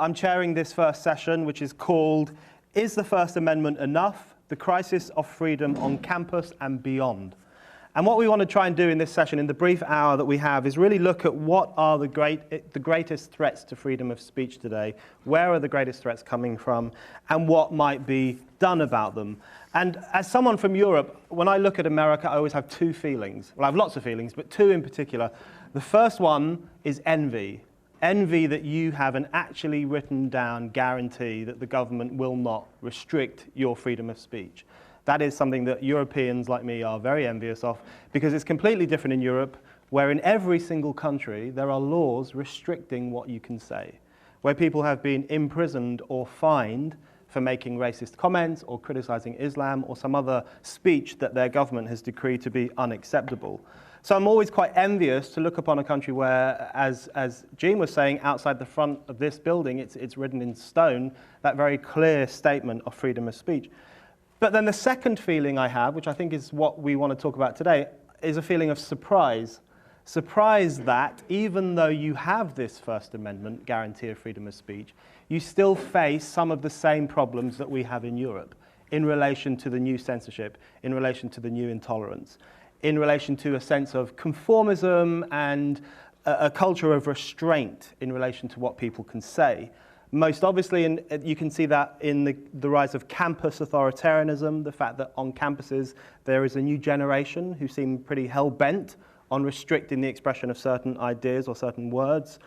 I'm chairing this first session, which is called Is the First Amendment Enough? The Crisis of Freedom on Campus and Beyond. And what we want to try and do in this session, in the brief hour that we have, is really look at what are the greatest threats to freedom of speech today, where are the greatest threats coming from, and what might be done about them. And as someone from Europe, when I look at America, I always have two feelings. Well, I have lots of feelings, but two in particular. The first one is envy. Envy that you have an actually written down guarantee that the government will not restrict your freedom of speech. That is something that Europeans like me are very envious of, because it's completely different in Europe, where in every single country there are laws restricting what you can say, where people have been imprisoned or fined for making racist comments or criticizing Islam or some other speech that their government has decreed to be unacceptable. So I'm always quite envious to look upon a country where, as Jean was saying, outside the front of this building, it's written in stone, that very clear statement of freedom of speech. But then the second feeling I have, which I think is what we want to talk about today, is a feeling of surprise. Surprise that even though you have this First Amendment guarantee of freedom of speech, you still face some of the same problems that we have in Europe in relation to the new censorship, in relation to the new intolerance, in relation to a sense of conformism and a culture of restraint in relation to what people can say. Most obviously, and you can see that in the rise of campus authoritarianism, the fact that on campuses there is a new generation who seem pretty hell-bent on restricting the expression of certain ideas or certain words.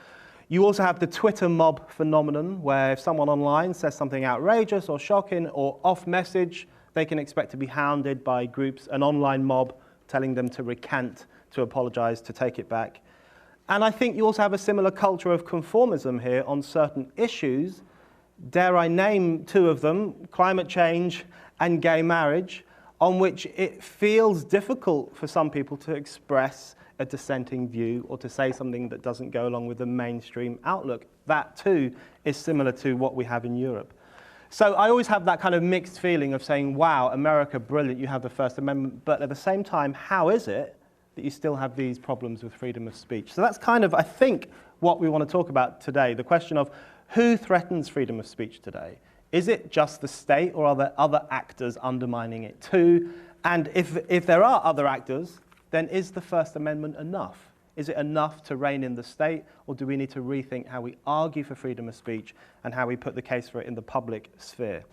You also have the Twitter mob phenomenon, where if someone online says something outrageous or shocking or off-message, they can expect to be hounded by groups, an online mob, telling them to recant, to apologize, to take it back. And I think you also have a similar culture of conformism here on certain issues. Dare I name two of them, climate change and gay marriage, on which it feels difficult for some people to express a dissenting view or to say something that doesn't go along with the mainstream outlook. That too is similar to what we have in Europe. So I always have that kind of mixed feeling of saying, wow, America, brilliant, you have the First Amendment, but at the same time, how is it that you still have these problems with freedom of speech? So that's kind of, I think, what we want to talk about today, the question of who threatens freedom of speech today? Is it just the state, or are there other actors undermining it too? And if there are other actors, then is the First Amendment enough? Is it enough to rein in the state, or do we need to rethink how we argue for freedom of speech and how we put the case for it in the public sphere?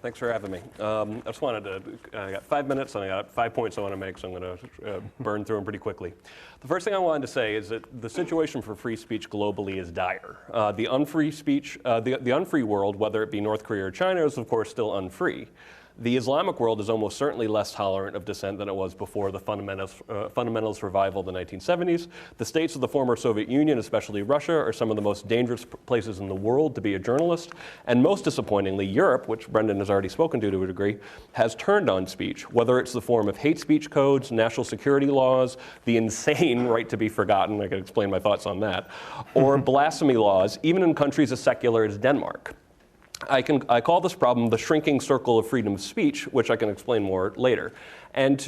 Thanks for having me. I just wanted to, I got 5 minutes and I got 5 points I want to make, so I'm going to burn through them pretty quickly. The first thing I wanted to say is that the situation for free speech globally is dire. The unfree speech, the unfree world, whether it be North Korea or China, is of course still unfree. The Islamic world is almost certainly less tolerant of dissent than it was before the fundamentalist revival of the 1970s. The states of the former Soviet Union, especially Russia, are some of the most dangerous places in the world to be a journalist. And most disappointingly, Europe, which Brendan has already spoken to a degree, has turned on speech, whether it's the form of hate speech codes, national security laws, the insane right to be forgotten, I can explain my thoughts on that, or blasphemy laws, even in countries as secular as Denmark. I call this problem the shrinking circle of freedom of speech, which I can explain more later. And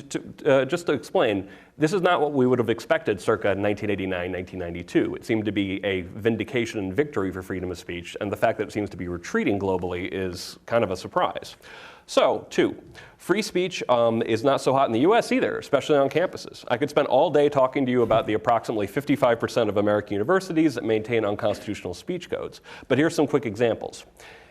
just to explain, this is not what we would have expected circa 1989, 1992. It seemed to be a vindication and victory for freedom of speech, and the fact that it seems to be retreating globally is kind of a surprise. So, two, free speech is not so hot in the US either, especially on campuses. I could spend all day talking to you about the approximately 55% of American universities that maintain unconstitutional speech codes. But here's some quick examples.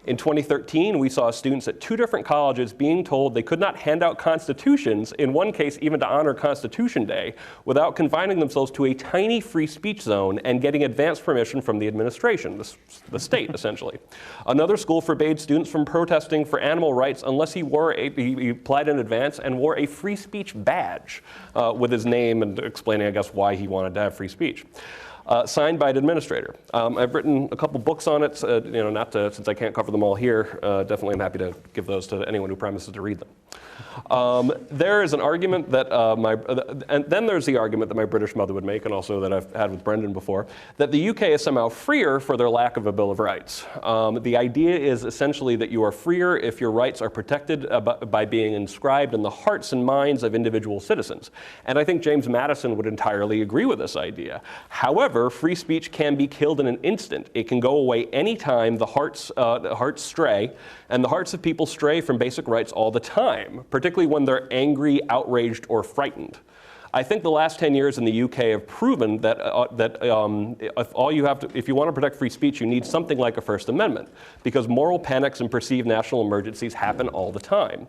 In 2013, we saw students at 2 different colleges being told they could not hand out constitutions, in one case even to honor Constitution Day, without confining themselves to a tiny free speech zone and getting advance permission from the administration, the state essentially. Another school forbade students from protesting for animal rights unless he applied in advance and wore a free speech badge with his name and explaining, I guess, why he wanted to have free speech. Signed by an administrator. I've written a couple books on it, since I can't cover them all here, definitely I'm happy to give those to anyone who promises to read them. There is an argument that and then there's the argument that my British mother would make, and also that I've had with Brendan before, that the UK is somehow freer for their lack of a Bill of Rights. The idea is essentially that you are freer if your rights are protected by being inscribed in the hearts and minds of individual citizens. And I think James Madison would entirely agree with this idea. However, free speech can be killed in an instant. It can go away anytime the hearts stray, and the hearts of people stray from basic rights all the time, particularly when they're angry, outraged, or frightened. I think the last 10 years in the UK have proven that, if you want to protect free speech, you need something like a First Amendment, because moral panics and perceived national emergencies happen all the time.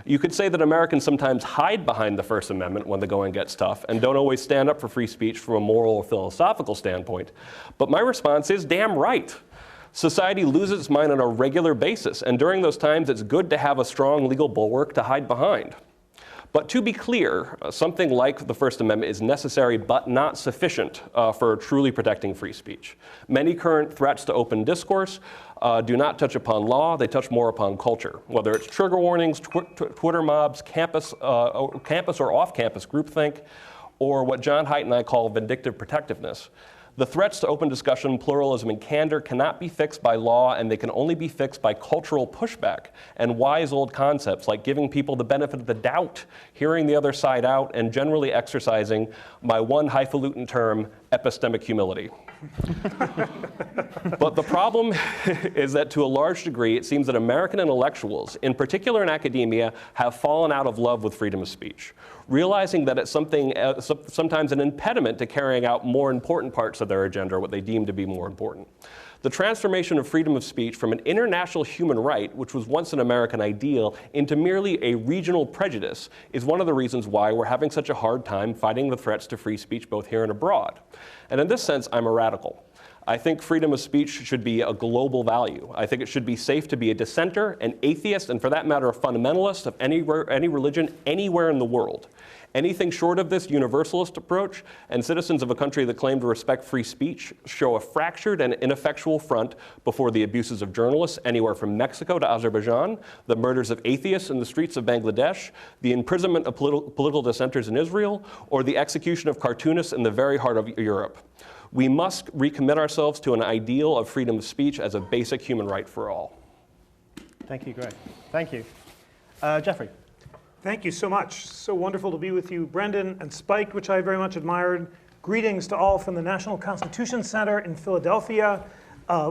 You could say that Americans sometimes hide behind the First Amendment when the going gets tough and don't always stand up for free speech from a moral or philosophical standpoint. But my response is, damn right. Society loses its mind on a regular basis, and during those times it's good to have a strong legal bulwark to hide behind. But to be clear, something like the First Amendment is necessary but not sufficient for truly protecting free speech. Many current threats to open discourse do not touch upon law, they touch more upon culture. Whether it's trigger warnings, Twitter mobs, campus or off-campus groupthink, or what John Haidt and I call vindictive protectiveness. The threats to open discussion, pluralism, and candor cannot be fixed by law, and they can only be fixed by cultural pushback and wise old concepts like giving people the benefit of the doubt, hearing the other side out, and generally exercising my one highfalutin term, epistemic humility. But the problem is that to a large degree, it seems that American intellectuals, in particular in academia, have fallen out of love with freedom of speech, realizing that it's sometimes an impediment to carrying out more important parts of their agenda, or what they deem to be more important. The transformation of freedom of speech from an international human right, which was once an American ideal, into merely a regional prejudice is one of the reasons why we're having such a hard time fighting the threats to free speech both here and abroad. And in this sense, I'm a radical. I think freedom of speech should be a global value. I think it should be safe to be a dissenter, an atheist, and for that matter, a fundamentalist of any religion anywhere in the world. Anything short of this universalist approach, and citizens of a country that claim to respect free speech show a fractured and ineffectual front before the abuses of journalists anywhere from Mexico to Azerbaijan, the murders of atheists in the streets of Bangladesh, the imprisonment of political dissenters in Israel, or the execution of cartoonists in the very heart of Europe. We must recommit ourselves to an ideal of freedom of speech as a basic human right for all. Thank you, Greg. Thank you. Jeffrey. Thank you so much. So wonderful to be with you, Brendan and Spike, which I very much admired. Greetings to all from the National Constitution Center in Philadelphia,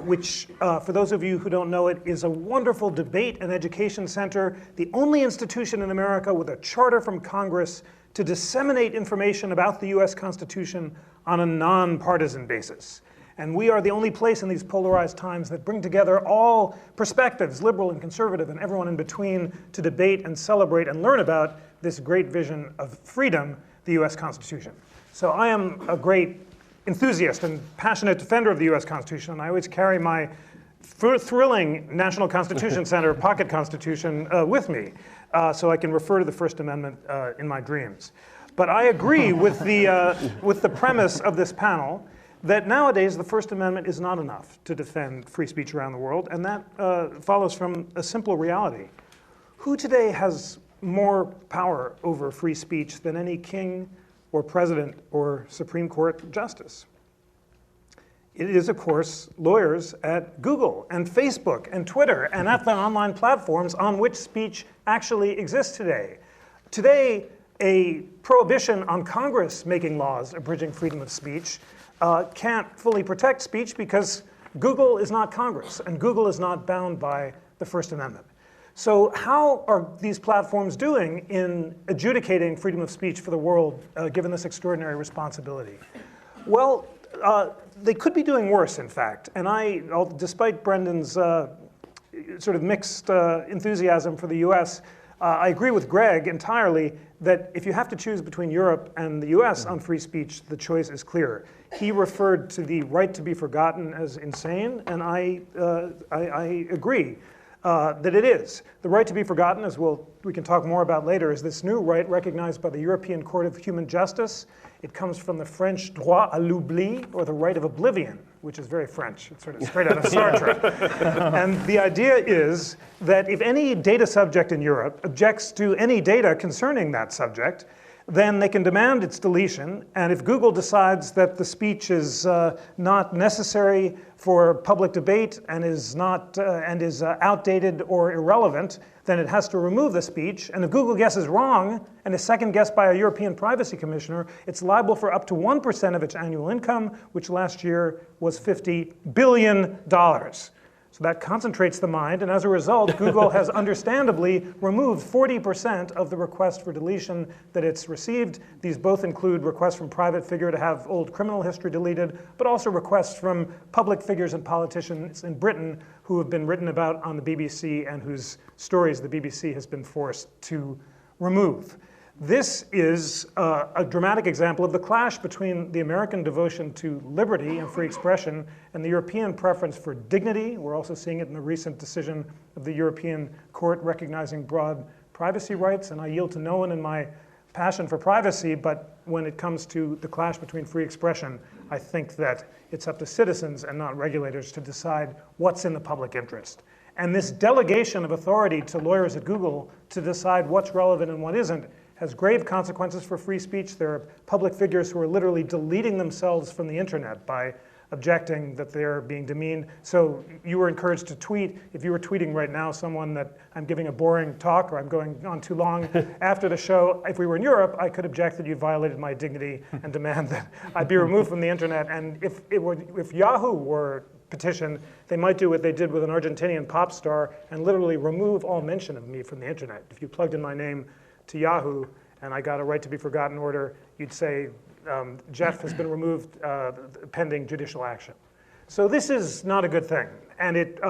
which, for those of you who don't know it, is a wonderful debate and education center, the only institution in America with a charter from Congress to disseminate information about the US Constitution on a nonpartisan basis. And we are the only place in these polarized times that bring together all perspectives, liberal and conservative and everyone in between, to debate and celebrate and learn about this great vision of freedom, the US Constitution. So I am a great enthusiast and passionate defender of the US Constitution, and I always carry my thrilling National Constitution Center pocket constitution with me, so I can refer to the First Amendment in my dreams. But I agree with the premise of this panel that nowadays the First Amendment is not enough to defend free speech around the world, and that follows from a simple reality. Who today has more power over free speech than any king or president or Supreme Court justice? It is, of course, lawyers at Google and Facebook and Twitter and at the online platforms on which speech actually exists today. Today, a prohibition on Congress making laws abridging freedom of speech can't fully protect speech because Google is not Congress and Google is not bound by the First Amendment. So how are these platforms doing in adjudicating freedom of speech for the world, given this extraordinary responsibility? Well, they could be doing worse, in fact. And despite Brendan's sort of mixed enthusiasm for the US, I agree with Greg entirely that if you have to choose between Europe and the US on free speech, the choice is clear. He referred to the right to be forgotten as insane, and I agree. that it is. The right to be forgotten, as we can talk more about later, is this new right recognized by the European Court of Human Justice. It comes from the French droit à l'oubli, or the right of oblivion, which is very French. It's sort of straight out of Star Trek. And the idea is that if any data subject in Europe objects to any data concerning that subject, then they can demand its deletion. And if Google decides that the speech is not necessary for public debate and is outdated or irrelevant, then it has to remove the speech. And if Google guesses wrong and is second guessed by a European privacy commissioner, it's liable for up to 1% of its annual income, which last year was $50 billion. So that concentrates the mind, and as a result, Google has understandably removed 40% of the requests for deletion that it's received. These both include requests from private figure to have old criminal history deleted, but also requests from public figures and politicians in Britain who have been written about on the BBC and whose stories the BBC has been forced to remove. This is a dramatic example of the clash between the American devotion to liberty and free expression and the European preference for dignity. We're also seeing it in the recent decision of the European Court recognizing broad privacy rights. And I yield to no one in my passion for privacy, but when it comes to the clash between free expression, I think that it's up to citizens and not regulators to decide what's in the public interest. And this delegation of authority to lawyers at Google to decide what's relevant and what isn't has grave consequences for free speech. There are public figures who are literally deleting themselves from the internet by objecting that they're being demeaned. So you were encouraged to tweet. If you were tweeting right now someone that I'm giving a boring talk or I'm going on too long after the show, if we were in Europe, I could object that you violated my dignity and demand that I be removed from the internet. And if Yahoo were petitioned, they might do what they did with an Argentinian pop star and literally remove all mention of me from the internet. If you plugged in my name to Yahoo and I got a right to be forgotten order, you'd say, Jeff has been removed pending judicial action. So this is not a good thing, and it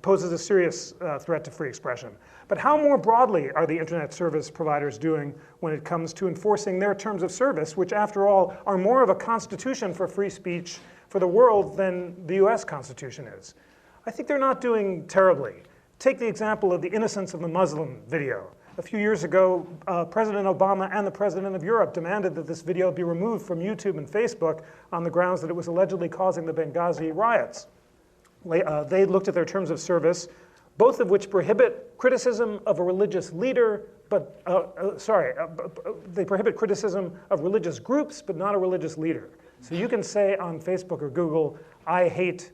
poses a serious threat to free expression. But how more broadly are the internet service providers doing when it comes to enforcing their terms of service, which after all are more of a constitution for free speech for the world than the US Constitution is? I think they're not doing terribly. Take the example of the Innocence of the Muslim video. A few years ago, President Obama and the President of Europe demanded that this video be removed from YouTube and Facebook on the grounds that it was allegedly causing the Benghazi riots. They looked at their terms of service, both of which prohibit criticism of a religious leader, but they prohibit criticism of religious groups, but not a religious leader. So you can say on Facebook or Google, I hate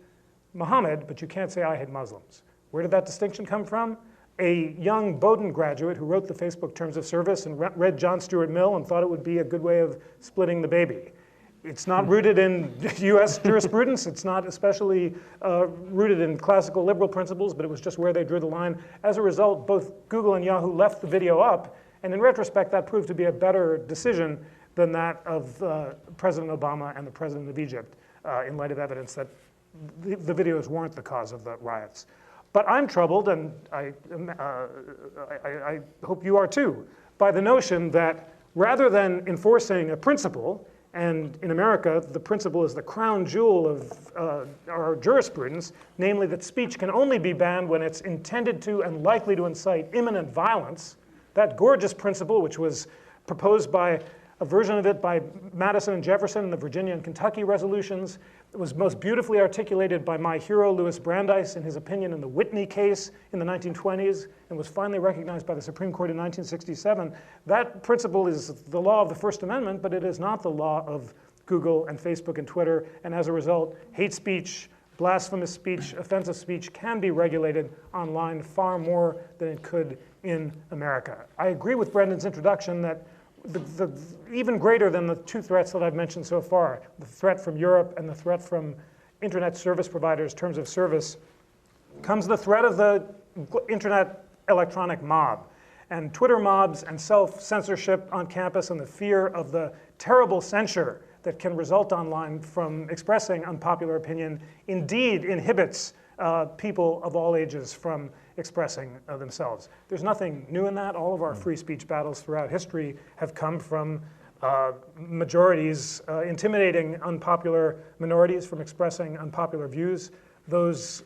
Muhammad, but you can't say I hate Muslims. Where did that distinction come from? A young Bowdoin graduate who wrote the Facebook terms of service and read John Stuart Mill and thought it would be a good way of splitting the baby. It's not rooted in US jurisprudence. It's not especially rooted in classical liberal principles, but it was just where they drew the line. As a result, both Google and Yahoo left the video up, and in retrospect, that proved to be a better decision than that of President Obama and the President of Egypt in light of evidence that the videos weren't the cause of the riots. But I'm troubled, and I hope you are too, by the notion that rather than enforcing a principle, and in America, the principle is the crown jewel of our jurisprudence, namely that speech can only be banned when it's intended to and likely to incite imminent violence. That gorgeous principle, which was proposed by a version of it by Madison and Jefferson in the Virginia and Kentucky resolutions. It was most beautifully articulated by my hero, Louis Brandeis, in his opinion in the Whitney case in the 1920s, and was finally recognized by the Supreme Court in 1967. That principle is the law of the First Amendment, but it is not the law of Google and Facebook and Twitter, and as a result, hate speech, blasphemous speech, offensive speech can be regulated online far more than it could in America. I agree with Brendan's introduction that even greater than the two threats that I've mentioned so far, the threat from Europe and the threat from internet service providers, terms of service, comes the threat of the internet electronic mob. And Twitter mobs and self-censorship on campus and the fear of the terrible censure that can result online from expressing unpopular opinion indeed inhibits people of all ages from expressing themselves. There's nothing new in that. All of our free speech battles throughout history have come from majorities intimidating unpopular minorities from expressing unpopular views. Those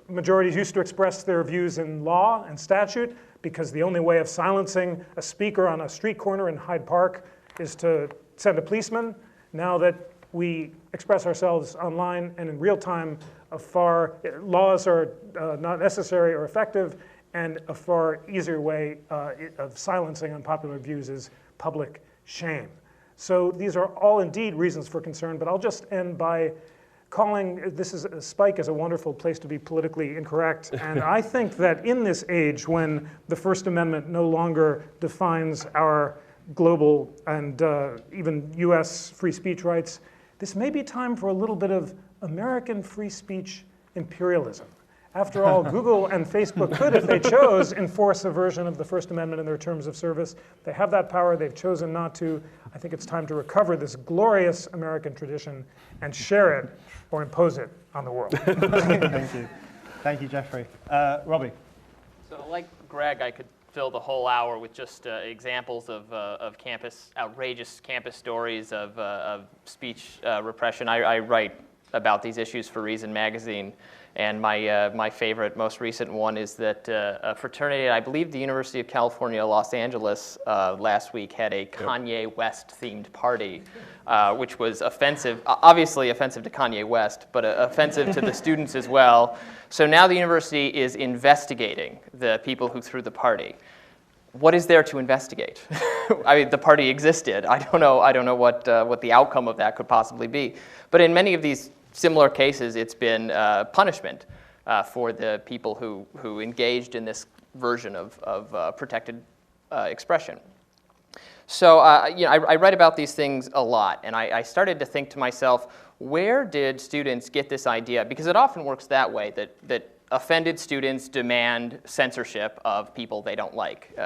majorities used to express their views in law and statute because the only way of silencing a speaker on a street corner in Hyde Park is to send a policeman. Now that we express ourselves online and in real time, laws are not necessary or effective, and a far easier way of silencing unpopular views is public shame. So these are all indeed reasons for concern, but I'll just end by calling Spike is a wonderful place to be politically incorrect. And I think that in this age when the First Amendment no longer defines our global and even US free speech rights, this may be time for a little bit of American free speech imperialism. After all, Google and Facebook could, if they chose, enforce a version of the First Amendment in their terms of service. They have that power. They've chosen not to. I think it's time to recover this glorious American tradition and share it or impose it on the world. Thank you. Thank you, Jeffrey. Robbie. So like Greg, I could fill the whole hour with just examples of outrageous campus stories of speech repression. I write about these issues for Reason Magazine. And my favorite, most recent one is that a fraternity, I believe the University of California, Los Angeles, last week had a Kanye West-themed party, which was offensive, obviously offensive to Kanye West, but offensive to the students as well. So now the university is investigating the people who threw the party. What is there to investigate? I mean, the party existed. I don't know what the outcome of that could possibly be. But in many of these similar cases, it's been punishment for the people who engaged in this version of protected expression. So I write about these things a lot, and I started to think to myself, where did students get this idea? Because it often works that way, that offended students demand censorship of people they don't like,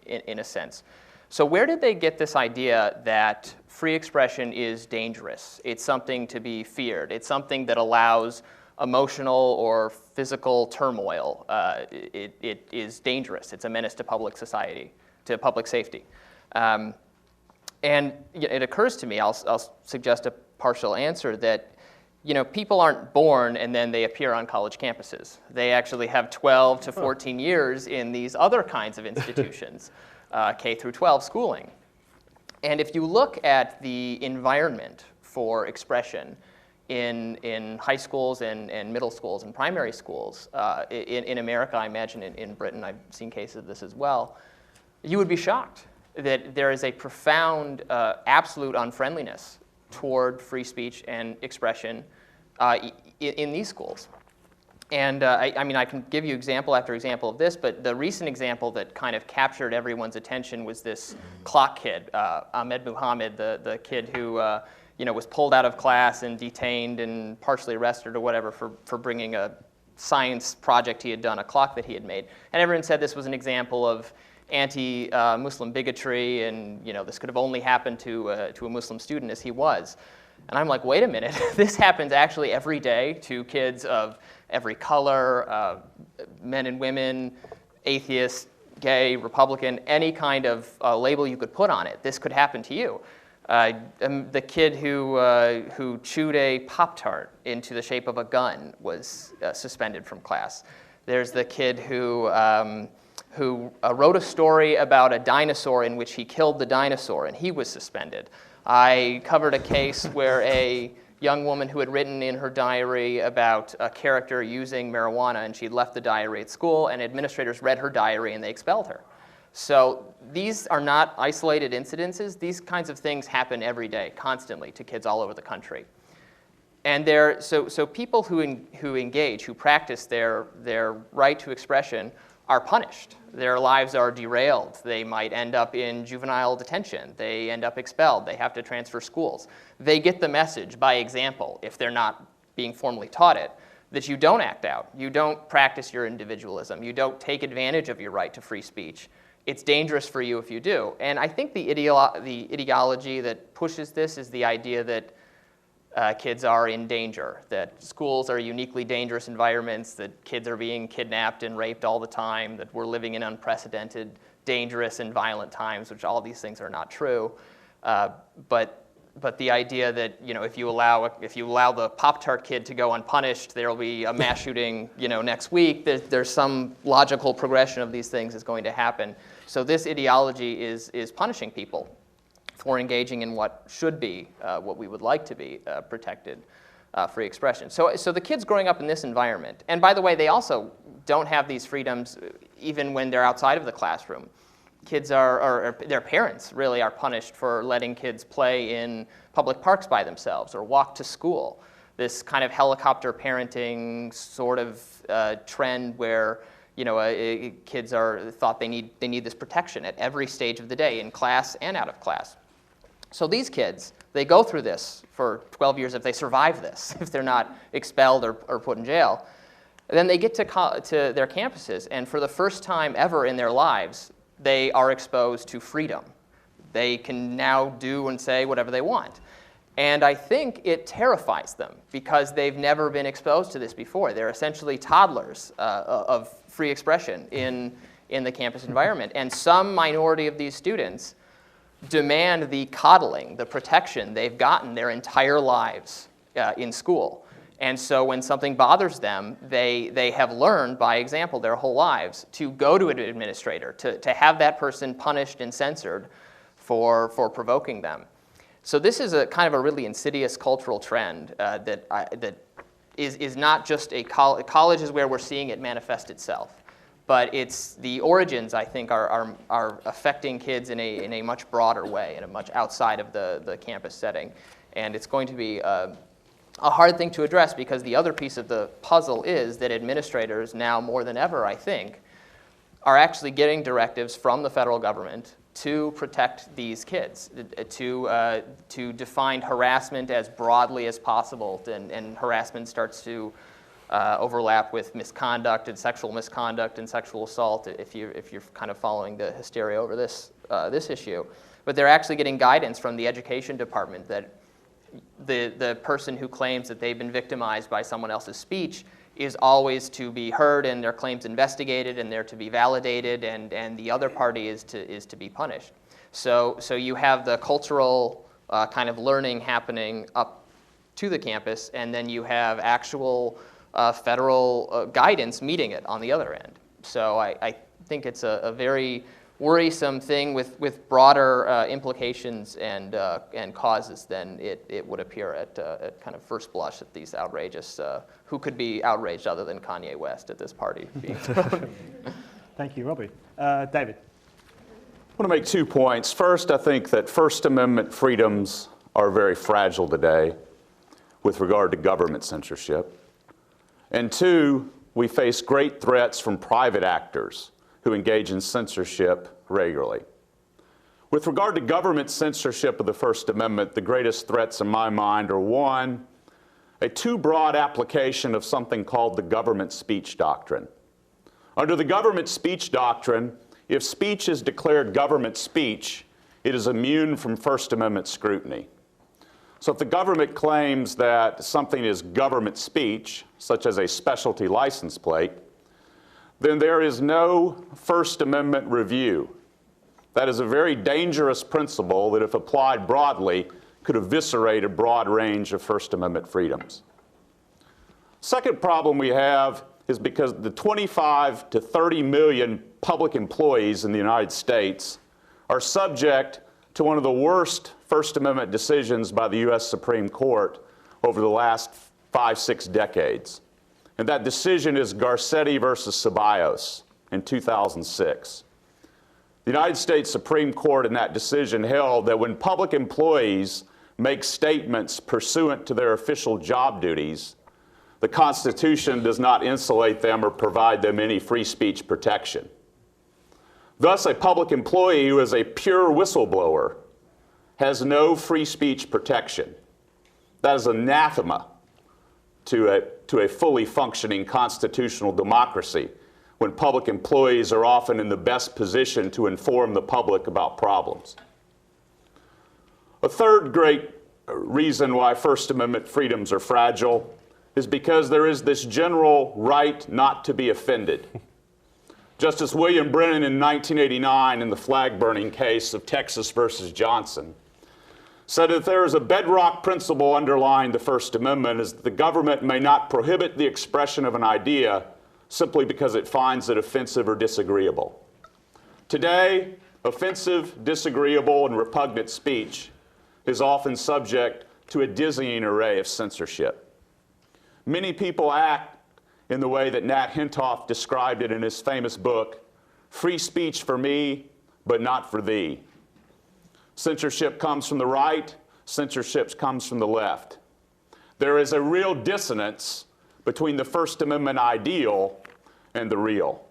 in a sense. So where did they get this idea that free expression is dangerous? It's something to be feared. It's something that allows emotional or physical turmoil. It is dangerous. It's a menace to public society, to public safety. And it occurs to me, I'll suggest a partial answer, that people aren't born and then they appear on college campuses. They actually have 12 to 14 years in these other kinds of institutions. K through 12 schooling. And if you look at the environment for expression in high schools and middle schools and primary schools, in America, I imagine in Britain, I've seen cases of this as well, you would be shocked that there is a profound absolute unfriendliness toward free speech and expression in these schools. And I mean, I can give you example after example of this, but the recent example that kind of captured everyone's attention was this clock kid, Ahmed Muhammad, the kid who was pulled out of class and detained and partially arrested or whatever for bringing a science project he had done, a clock that he had made. And everyone said this was an example of anti-Muslim bigotry, and this could have only happened to a Muslim student, as he was. And I'm like, wait a minute, this happens actually every day to kids of every color, men and women, atheist, gay, Republican, any kind of label you could put on it. This could happen to you. The kid who chewed a Pop-Tart into the shape of a gun was suspended from class. There's the kid who wrote a story about a dinosaur in which he killed the dinosaur, and he was suspended. I covered a case where a young woman who had written in her diary about a character using marijuana, and she'd left the diary at school, and administrators read her diary and they expelled her. So these are not isolated incidences. These kinds of things happen every day, constantly, to kids all over the country. And so people who engage, who practice their right to expression, are punished. Their lives are derailed. They might end up in juvenile detention. They end up expelled. They have to transfer schools. They get the message by example, if they're not being formally taught it, that you don't act out. You don't practice your individualism. You don't take advantage of your right to free speech. It's dangerous for you if you do. And I think the ideology that pushes this is the idea that kids are in danger, that schools are uniquely dangerous environments, that kids are being kidnapped and raped all the time, that we're living in unprecedented, dangerous, and violent times, which all these things are not true. But But the idea that, if you allow the Pop-Tart kid to go unpunished, there will be a mass shooting, next week. There's some logical progression of these things is going to happen. So this ideology is punishing people for engaging in what should be, what we would like to be, protected free expression. So the kids growing up in this environment, and by the way, they also don't have these freedoms even when they're outside of the classroom. Kids or their parents really are punished for letting kids play in public parks by themselves or walk to school. This kind of helicopter parenting sort of trend where kids are thought they need this protection at every stage of the day, in class and out of class. So these kids, they go through this for 12 years if they survive this, if they're not expelled or put in jail. And then they get to their campuses, and for the first time ever in their lives, they are exposed to freedom. They can now do and say whatever they want. And I think it terrifies them because they've never been exposed to this before. They're essentially toddlers of free expression in the campus environment. And some minority of these students demand the coddling, the protection they've gotten their entire lives in school. And so when something bothers them, they have learned by example their whole lives to go to an administrator, to have that person punished and censored for provoking them. So this is a kind of a really insidious cultural trend that is not just college is where we're seeing it manifest itself. But it's the origins, I think, are affecting kids in a much broader way, in a much outside of the campus setting. And it's going to be a hard thing to address because the other piece of the puzzle is that administrators now more than ever, I think, are actually getting directives from the federal government to protect these kids, to define harassment as broadly as possible, and harassment starts to overlap with misconduct and sexual misconduct and sexual assault if you're kind of following the hysteria over this issue. But they're actually getting guidance from the education department that the person who claims that they've been victimized by someone else's speech is always to be heard and their claims investigated and they're to be validated and the other party is to be punished. So you have the cultural kind of learning happening up to the campus, and then you have actual federal guidance meeting it on the other end. So I think it's a very worrisome thing with broader implications and causes than it would appear at kind of first blush at these outrageous, who could be outraged other than Kanye West at this party being thrown. Thank you, Robbie. David. I want to make 2 points. First, I think that First Amendment freedoms are very fragile today with regard to government censorship. And 2, we face great threats from private actors who engage in censorship regularly. With regard to government censorship of the First Amendment, the greatest threats in my mind are 1, a too broad application of something called the government speech doctrine. Under the government speech doctrine, if speech is declared government speech, it is immune from First Amendment scrutiny. So if the government claims that something is government speech, such as a specialty license plate, then there is no First Amendment review. That is a very dangerous principle that, if applied broadly, could eviscerate a broad range of First Amendment freedoms. Second problem we have is because the 25 to 30 million public employees in the United States are subject to one of the worst First Amendment decisions by the U.S. Supreme Court over the last 5-6 decades. And that decision is Garcetti versus Ceballos in 2006. The United States Supreme Court in that decision held that when public employees make statements pursuant to their official job duties, the Constitution does not insulate them or provide them any free speech protection. Thus, a public employee who is a pure whistleblower has no free speech protection. That is anathema to a fully functioning constitutional democracy when public employees are often in the best position to inform the public about problems. A third great reason why First Amendment freedoms are fragile is because there is this general right not to be offended. Justice William Brennan in 1989 in the flag burning case of Texas versus Johnson said that there is a bedrock principle underlying the First Amendment is that the government may not prohibit the expression of an idea simply because it finds it offensive or disagreeable. Today, offensive, disagreeable, and repugnant speech is often subject to a dizzying array of censorship. Many people act in the way that Nat Hentoff described it in his famous book, Free Speech for Me, but Not for Thee. Censorship comes from the right, censorship comes from the left. There is a real dissonance between the First Amendment ideal and the real.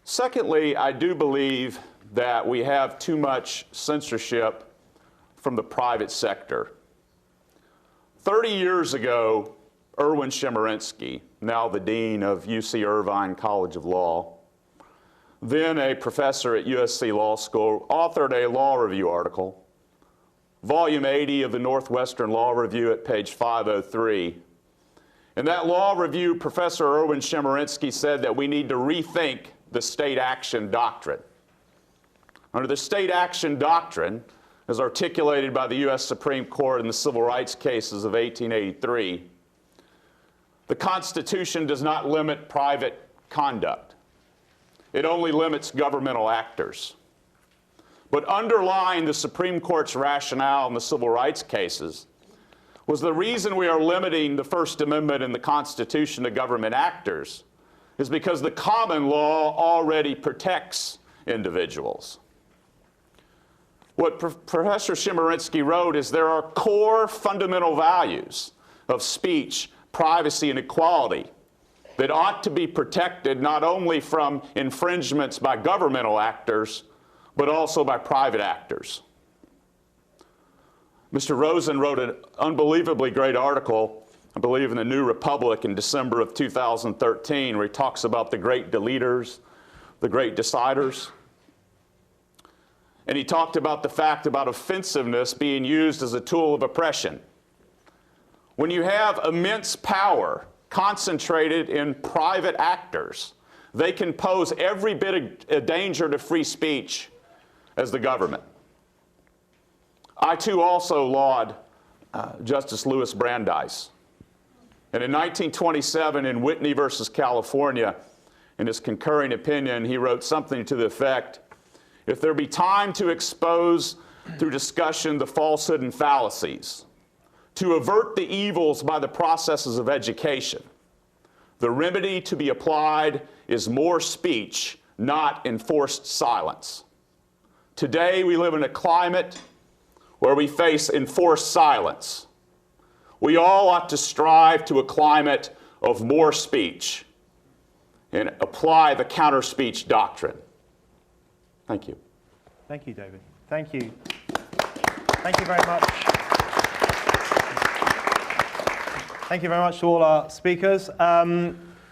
Secondly, I do believe that we have too much censorship from the private sector. 30 years ago, Erwin Chemerinsky, now the dean of UC Irvine College of Law, then a professor at USC Law School, authored a law review article, volume 80 of the Northwestern Law Review at page 503. In that law review, Professor Erwin Chemerinsky said that we need to rethink the state action doctrine. Under the state action doctrine, as articulated by the U.S. Supreme Court in the civil rights cases of 1883, the Constitution does not limit private conduct. It only limits governmental actors. But underlying the Supreme Court's rationale in the civil rights cases was the reason we are limiting the First Amendment and the Constitution to government actors is because the common law already protects individuals. What Professor Chemerinsky wrote is there are core fundamental values of speech, privacy, and equality that ought to be protected not only from infringements by governmental actors, but also by private actors. Mr. Rosen wrote an unbelievably great article, I believe in the New Republic in December of 2013, where he talks about the great deleters, the great deciders. And he talked about the fact about offensiveness being used as a tool of oppression. When you have immense power concentrated in private actors, they can pose every bit of danger to free speech as the government. I too also laud Justice Louis Brandeis. And in 1927 in Whitney versus California, in his concurring opinion, he wrote something to the effect, if there be time to expose through discussion the falsehood and fallacies, to avert the evils by the processes of education, the remedy to be applied is more speech, not enforced silence. Today we live in a climate where we face enforced silence. We all ought to strive to a climate of more speech and apply the counter-speech doctrine. Thank you. Thank you, David. Thank you. Thank you very much. Thank you very much to all our speakers. I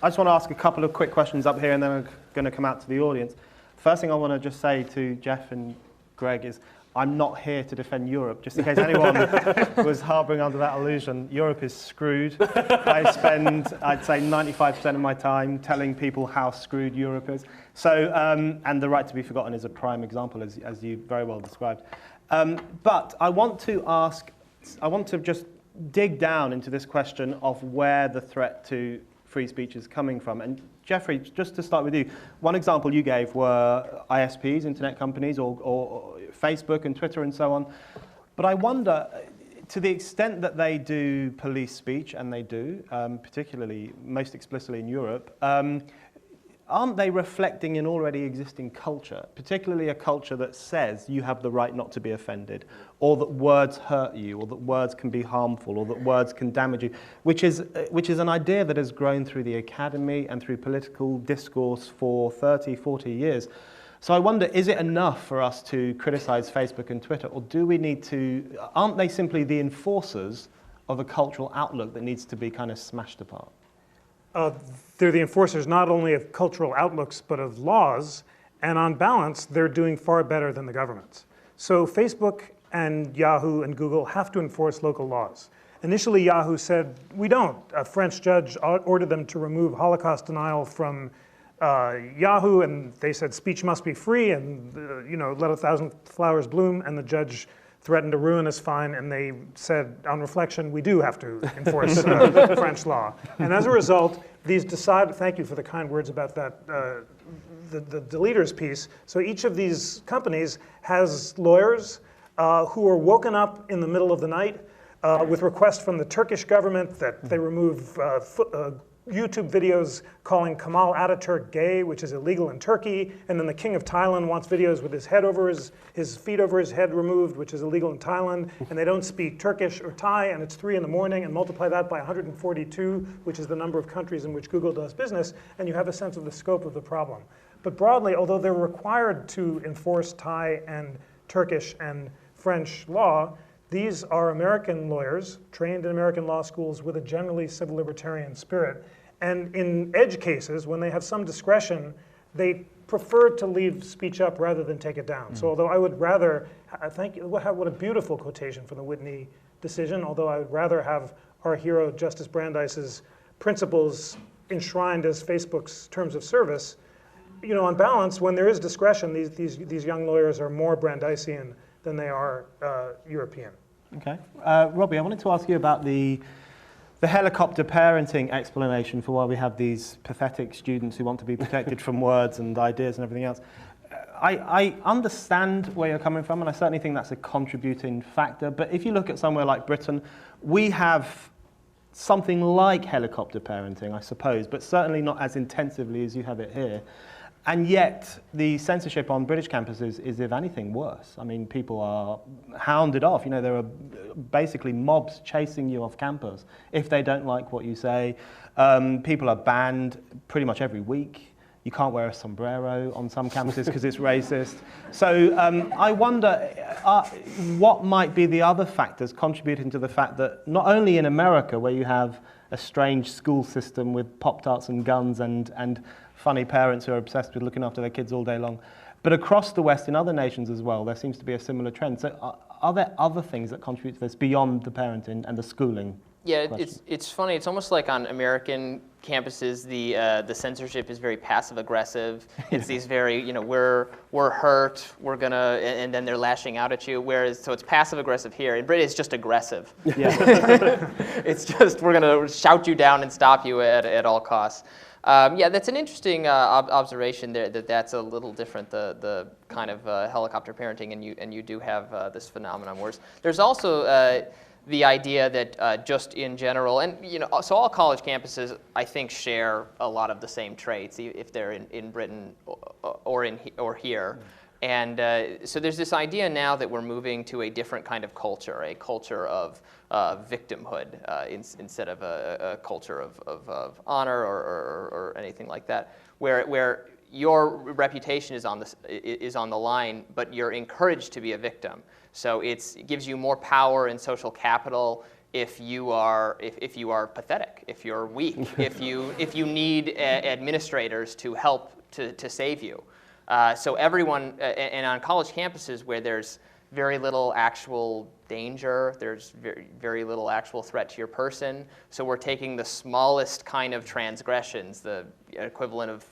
just want to ask a couple of quick questions up here, and then I'm going to come out to the audience. First thing I want to just say to Jeff and Greg is I'm not here to defend Europe, just in case anyone was harboring under that illusion. Europe is screwed. I spend, I'd say, 95% of my time telling people how screwed Europe is. So, and the right to be forgotten is a prime example, as you very well described. But I want to just dig down into this question of where the threat to free speech is coming from. And Jeffrey, just to start with you, one example you gave were ISPs, internet companies, or Facebook and Twitter and so on. But I wonder, to the extent that they do police speech, and they do, particularly most explicitly in Europe, aren't they reflecting an already existing culture, particularly a culture that says you have the right not to be offended, or that words hurt you, or that words can be harmful, or that words can damage you, which is an idea that has grown through the academy and through political discourse for 30, 40 years. So I wonder, is it enough for us to criticize Facebook and Twitter, or do we need to, aren't they simply the enforcers of a cultural outlook that needs to be kind of smashed apart? They're the enforcers not only of cultural outlooks, but of laws. And on balance, they're doing far better than the governments. So Facebook and Yahoo and Google have to enforce local laws. Initially, Yahoo said, we don't. A French judge ordered them to remove Holocaust denial from Yahoo, and they said speech must be free, and let 1,000 flowers bloom, and the judge threatened a ruinous fine, and they said, on reflection, we do have to enforce French law. And as a result, thank you for the kind words about that, the deleters piece. So each of these companies has lawyers who are woken up in the middle of the night with requests from the Turkish government that they remove YouTube videos calling Kemal Ataturk gay, which is illegal in Turkey, and then the King of Thailand wants videos with his feet over his head removed, which is illegal in Thailand, and they don't speak Turkish or Thai, and it's 3 in the morning, and multiply that by 142, which is the number of countries in which Google does business, and you have a sense of the scope of the problem. But broadly, although they're required to enforce Thai and Turkish and French law, these are American lawyers trained in American law schools with a generally civil libertarian spirit. And in edge cases, when they have some discretion, they prefer to leave speech up rather than take it down. So although I would rather, thank you, what a beautiful quotation from the Whitney decision, although I would rather have our hero Justice Brandeis's principles enshrined as Facebook's terms of service, on balance, when there is discretion, these young lawyers are more Brandeisian than they are European. Okay. Robbie, I wanted to ask you about the helicopter parenting explanation for why we have these pathetic students who want to be protected from words and ideas and everything else. I understand where you're coming from, and I certainly think that's a contributing factor. But if you look at somewhere like Britain, we have something like helicopter parenting, I suppose, but certainly not as intensively as you have it here. And yet, the censorship on British campuses is, if anything, worse. I mean, people are hounded off. There are basically mobs chasing you off campus if they don't like what you say. People are banned pretty much every week. You can't wear a sombrero on some campuses because it's racist. So I wonder what might be the other factors contributing to the fact that not only in America, where you have a strange school system with Pop-Tarts and guns and funny parents who are obsessed with looking after their kids all day long, but across the West in other nations as well, there seems to be a similar trend. So are there other things that contribute to this beyond the parenting and the schooling? Yeah, question? it's funny. It's almost like on American campuses, the censorship is very passive aggressive. It's these very, we're hurt, we're gonna, and then they're lashing out at you. Whereas, so it's passive aggressive here. In Britain, it's just aggressive. Yeah. It's just we're gonna shout you down and stop you at all costs. Yeah, that's an interesting observation there. That's a little different. The kind of helicopter parenting, and you do have this phenomenon. Whereas there's also the idea that just in general, and so all college campuses, I think, share a lot of the same traits, if they're in Britain or here. And so there's this idea now that we're moving to a different kind of culture, a culture of victimhood instead of a culture of honor or anything like that, where your reputation is on the line, but you're encouraged to be a victim. So it gives you more power and social capital if you are pathetic, if you're weak, if you need administrators to help to save you. So everyone, and on college campuses where there's very little actual danger, there's very little actual threat to your person. So we're taking the smallest kind of transgressions, the equivalent of,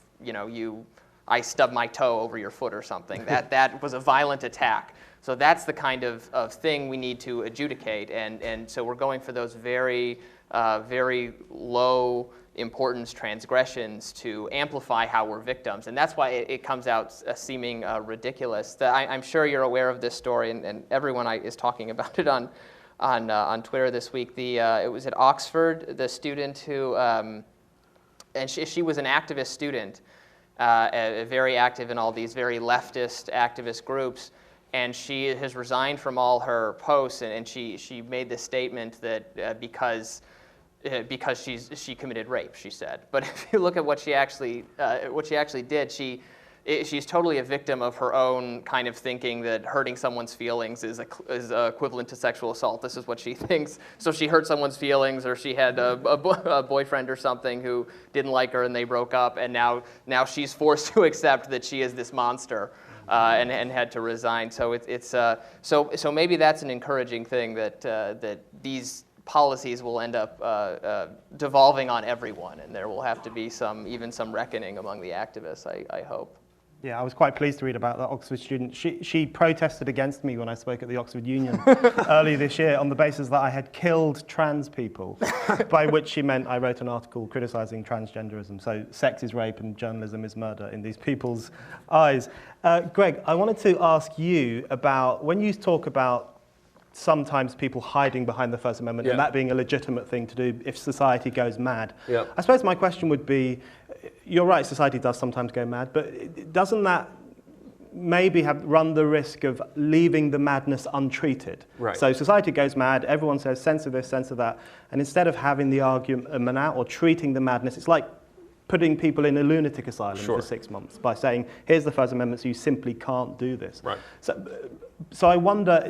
I stubbed my toe over your foot or something. That was a violent attack. So that's the kind of thing we need to adjudicate. And so we're going for those very, very low importance transgressions to amplify how we're victims. And that's why it comes out seeming ridiculous. I'm sure you're aware of this story, and everyone is talking about it on Twitter this week. It was at Oxford, the student who, and she was an activist student, very active in all these very leftist activist groups. And she has resigned from all her posts, and she made this statement that because she committed rape, she said. But if you look at what she actually did, she's totally a victim of her own kind of thinking that hurting someone's feelings is equivalent to sexual assault. This is what she thinks. So she hurt someone's feelings, or she had a boyfriend or something who didn't like her and they broke up, and now she's forced to accept that she is this monster. And had to resign. So so maybe that's an encouraging thing that these policies will end up devolving on everyone, and there will have to be even some reckoning among the activists, I hope. Yeah, I was quite pleased to read about that Oxford student. She protested against me when I spoke at the Oxford Union early this year on the basis that I had killed trans people, by which she meant I wrote an article criticising transgenderism. So sex is rape and journalism is murder in these people's eyes. Greg, I wanted to ask you about, when you talk about sometimes people hiding behind the First Amendment and that being a legitimate thing to do if society goes mad. I suppose my question would be, you're right, society does sometimes go mad, but doesn't that maybe run the risk of leaving the madness untreated? Right. So society goes mad, everyone says censor this, censor that, and instead of having the argument out or treating the madness, it's like putting people in a lunatic asylum for 6 months by saying, here's the First Amendment, so you simply can't do this. Right. So I wonder,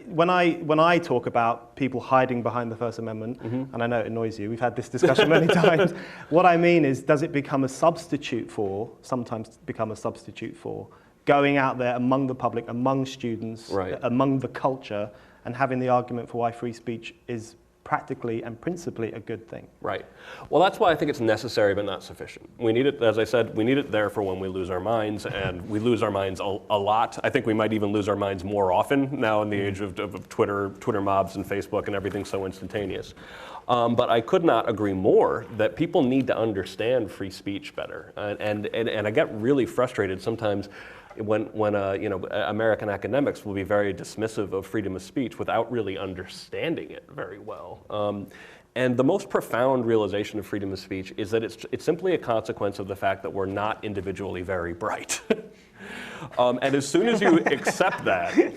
when I talk about people hiding behind the First Amendment, and I know it annoys you, we've had this discussion many times, what I mean is, does it become a substitute for, sometimes become a substitute for, going out there among the public, among students, among the culture, and having the argument for why free speech is practically and principally a good thing? Right. Well, that's why I think it's necessary but not sufficient. We need it, as I said, we need it there for when we lose our minds, and we lose our minds a lot. I think we might even lose our minds more often now in the age of Twitter mobs and Facebook and everything so instantaneous. But I could not agree more that people need to understand free speech better. And I get really frustrated sometimes when American academics will be very dismissive of freedom of speech without really understanding it very well. And the most profound realization of freedom of speech is that it's simply a consequence of the fact that we're not individually very bright. And as soon as you accept that,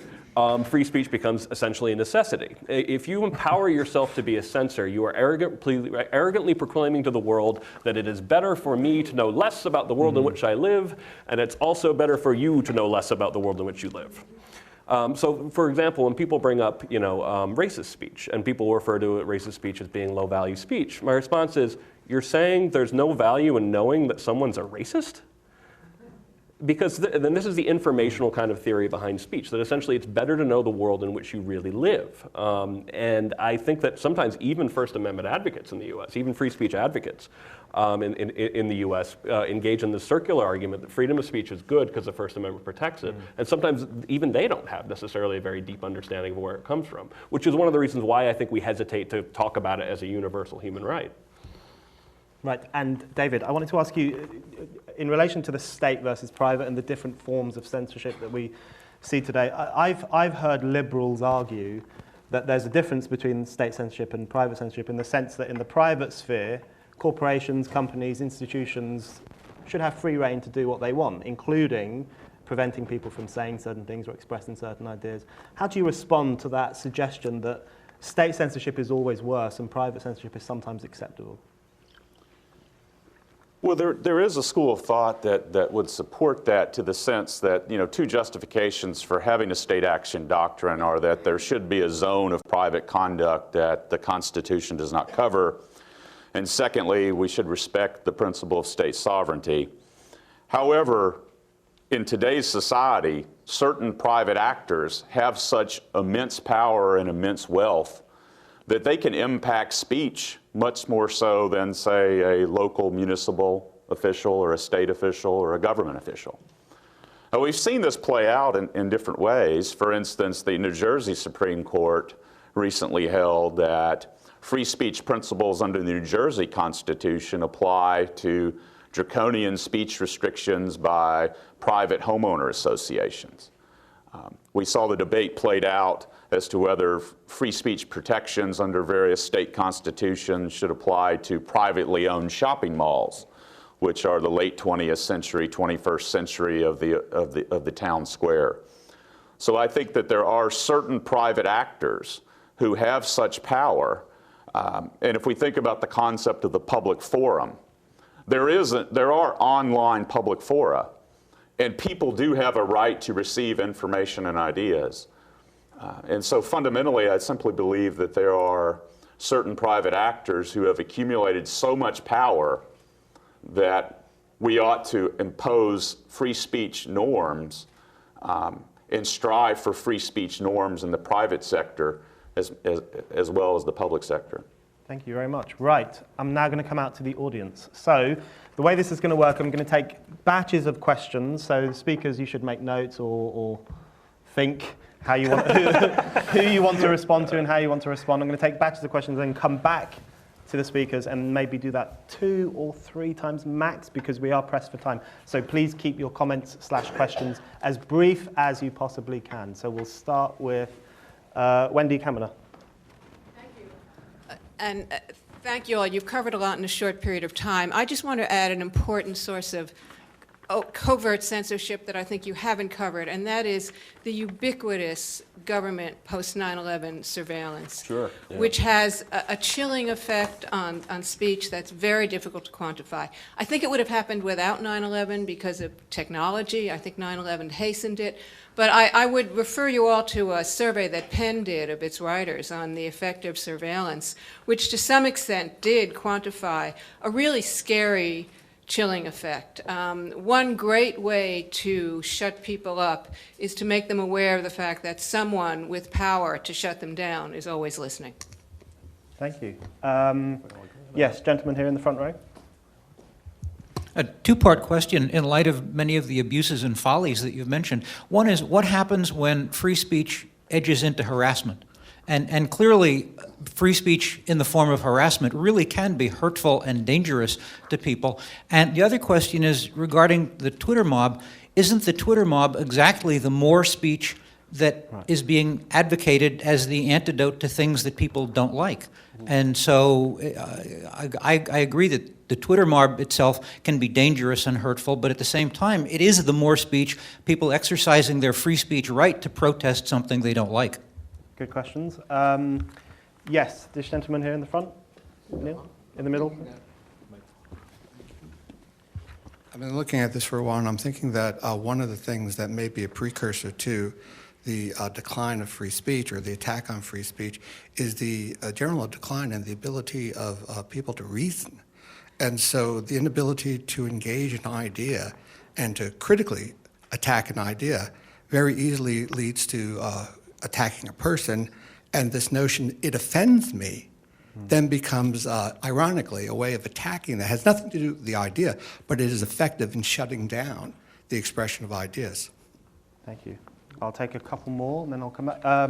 free speech becomes essentially a necessity. If you empower yourself to be a censor, you are arrogantly proclaiming to the world that it is better for me to know less about the world in which I live, and it's also better for you to know less about the world in which you live. So, for example, when people bring up, racist speech, and people refer to racist speech as being low-value speech, my response is, you're saying there's no value in knowing that someone's a racist? Because then this is the informational kind of theory behind speech, that essentially it's better to know the world in which you really live. And I think that sometimes even First Amendment advocates in the US, even free speech advocates in the US, engage in the circular argument that freedom of speech is good because the First Amendment protects it. And sometimes even they don't have necessarily a very deep understanding of where it comes from, which is one of the reasons why I think we hesitate to talk about it as a universal human right. Right, and David, I wanted to ask you, in relation to the state versus private and the different forms of censorship that we see today, I've heard liberals argue that there's a difference between state censorship and private censorship in the sense that in the private sphere, corporations, companies, institutions should have free rein to do what they want, including preventing people from saying certain things or expressing certain ideas. How do you respond to that suggestion that state censorship is always worse and private censorship is sometimes acceptable? Well, there is a school of thought that would support that, to the sense that, two justifications for having a state action doctrine are that there should be a zone of private conduct that the Constitution does not cover, and secondly, we should respect the principle of state sovereignty. However, in today's society, certain private actors have such immense power and immense wealth that they can impact speech much more so than, say, a local municipal official or a state official or a government official. Now, we've seen this play out in different ways. For instance, the New Jersey Supreme Court recently held that free speech principles under the New Jersey Constitution apply to draconian speech restrictions by private homeowner associations. We saw the debate played out as to whether free speech protections under various state constitutions should apply to privately owned shopping malls, which are the late 20th century, 21st century of the town square. So I think that there are certain private actors who have such power, and if we think about the concept of the public forum, there are online public fora, and people do have a right to receive information and ideas. And so fundamentally, I simply believe that there are certain private actors who have accumulated so much power that we ought to impose free speech norms and strive for free speech norms in the private sector as well as the public sector. Thank you very much. Right, I'm now going to come out to the audience. So the way this is going to work, I'm going to take batches of questions. So the speakers, you should make notes or think how you want, who you want to respond to and how you want to respond. I'm going to take batches of questions and come back to the speakers and maybe do that 2 or 3 times max because we are pressed for time. So please keep your comments/questions as brief as you possibly can. So we'll start with Wendy Kaminer. And thank you all. You've covered a lot in a short period of time. I just want to add an important source of covert censorship that I think you haven't covered, and that is the ubiquitous government post-9/11 surveillance, Sure, yeah. which has a chilling effect on speech that's very difficult to quantify. I think it would have happened without 9/11 because of technology. I think 9/11 hastened it. But I would refer you all to a survey that Penn did of its writers on the effect of surveillance, which to some extent did quantify a really scary, chilling effect. One great way to shut people up is to make them aware of the fact that someone with power to shut them down is always listening. Thank you. Yes, gentleman here in the front row. A two-part question in light of many of the abuses and follies that you've mentioned. One is, what happens when free speech edges into harassment? And clearly, free speech in the form of harassment really can be hurtful and dangerous to people. And the other question is regarding the Twitter mob. Isn't the Twitter mob exactly the more speech that is being advocated as the antidote to things that people don't like? And so I agree that the Twitter mob itself can be dangerous and hurtful, but at the same time, it is the more speech, people exercising their free speech right to protest something they don't like. Good questions. Yes, this gentleman here in the front. Neil, in the middle. I've been looking at this for a while, and I'm thinking that one of the things that may be a precursor to the decline of free speech or the attack on free speech is the general decline in the ability of people to reason. And so the inability to engage an idea and to critically attack an idea very easily leads to attacking a person, and this notion, it offends me, then becomes, ironically, a way of attacking that has nothing to do with the idea, but it is effective in shutting down the expression of ideas. Thank you. I'll take a couple more, and then I'll come back.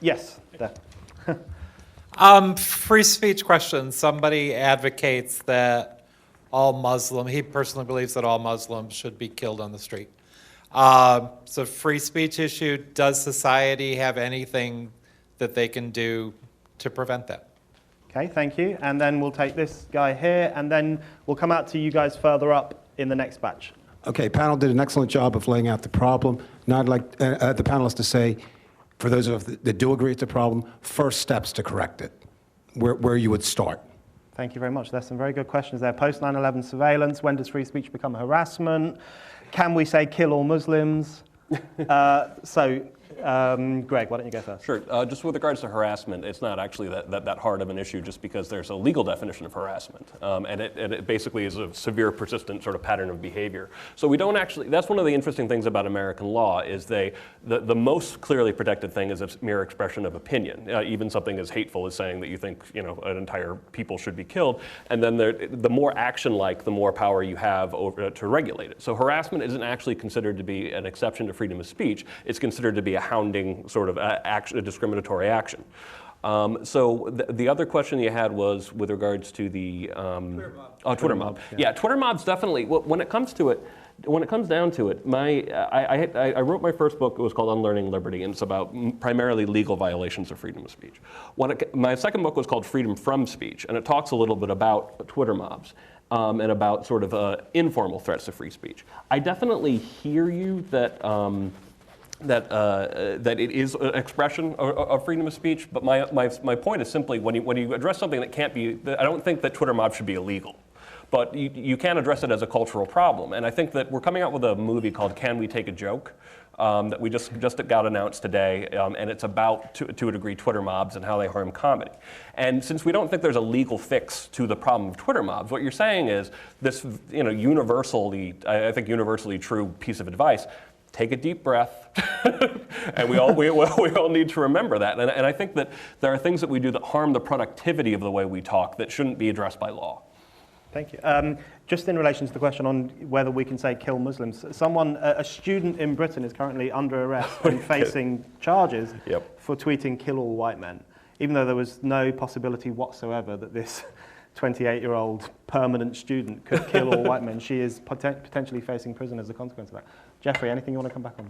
Yes, there. Free speech question. Somebody advocates that he personally believes that all Muslims should be killed on the street. It's a free speech issue. Does society have anything that they can do to prevent that? Okay, thank you. And then we'll take this guy here, and then we'll come out to you guys further up in the next batch. Okay, panel did an excellent job of laying out the problem. Now I'd like the panelists to say, for those of us that do agree it's a problem, first steps to correct it, where you would start. Thank you very much. There's some very good questions there. Post 9/11 surveillance, when does free speech become harassment? Can we say kill all Muslims? Greg, why don't you go first? Sure. Just with regards to harassment, it's not actually that hard of an issue just because there's a legal definition of harassment. And it basically is a severe, persistent sort of pattern of behavior. So we don't actually, that's one of the interesting things about American law is the most clearly protected thing is a mere expression of opinion. Even something as hateful as saying that you think, an entire people should be killed. And then the more action-like, the more power you have to regulate it. So harassment isn't actually considered to be an exception to freedom of speech. It's considered to be a hounding sort of a discriminatory action. So the other question you had was with regards to the Twitter mob. Yeah, Twitter mob's definitely. When it comes to it, when it comes down to it, I wrote my first book. It was called Unlearning Liberty, and it's about primarily legal violations of freedom of speech. My second book was called Freedom from Speech, and it talks a little bit about Twitter mobs. And about sort of informal threats to free speech. I definitely hear you that it is an expression of freedom of speech, but my point is simply when you address something that can't be, I don't think that Twitter mob should be illegal. But you can address it as a cultural problem. And I think that we're coming out with a movie called Can We Take a Joke? That we just got announced today, and it's about, to a degree, Twitter mobs and how they harm comedy. And since we don't think there's a legal fix to the problem of Twitter mobs, what you're saying is this, universally true piece of advice: take a deep breath, and we all need to remember that. And I think that there are things that we do that harm the productivity of the way we talk that shouldn't be addressed by law. Thank you. Just in relation to the question on whether we can say kill Muslims, a student in Britain is currently under arrest and facing charges for tweeting "kill all white men," even though there was no possibility whatsoever that this 28-year-old permanent student could kill all white men. She is potentially facing prison as a consequence of that. Jeffrey, anything you want to come back on?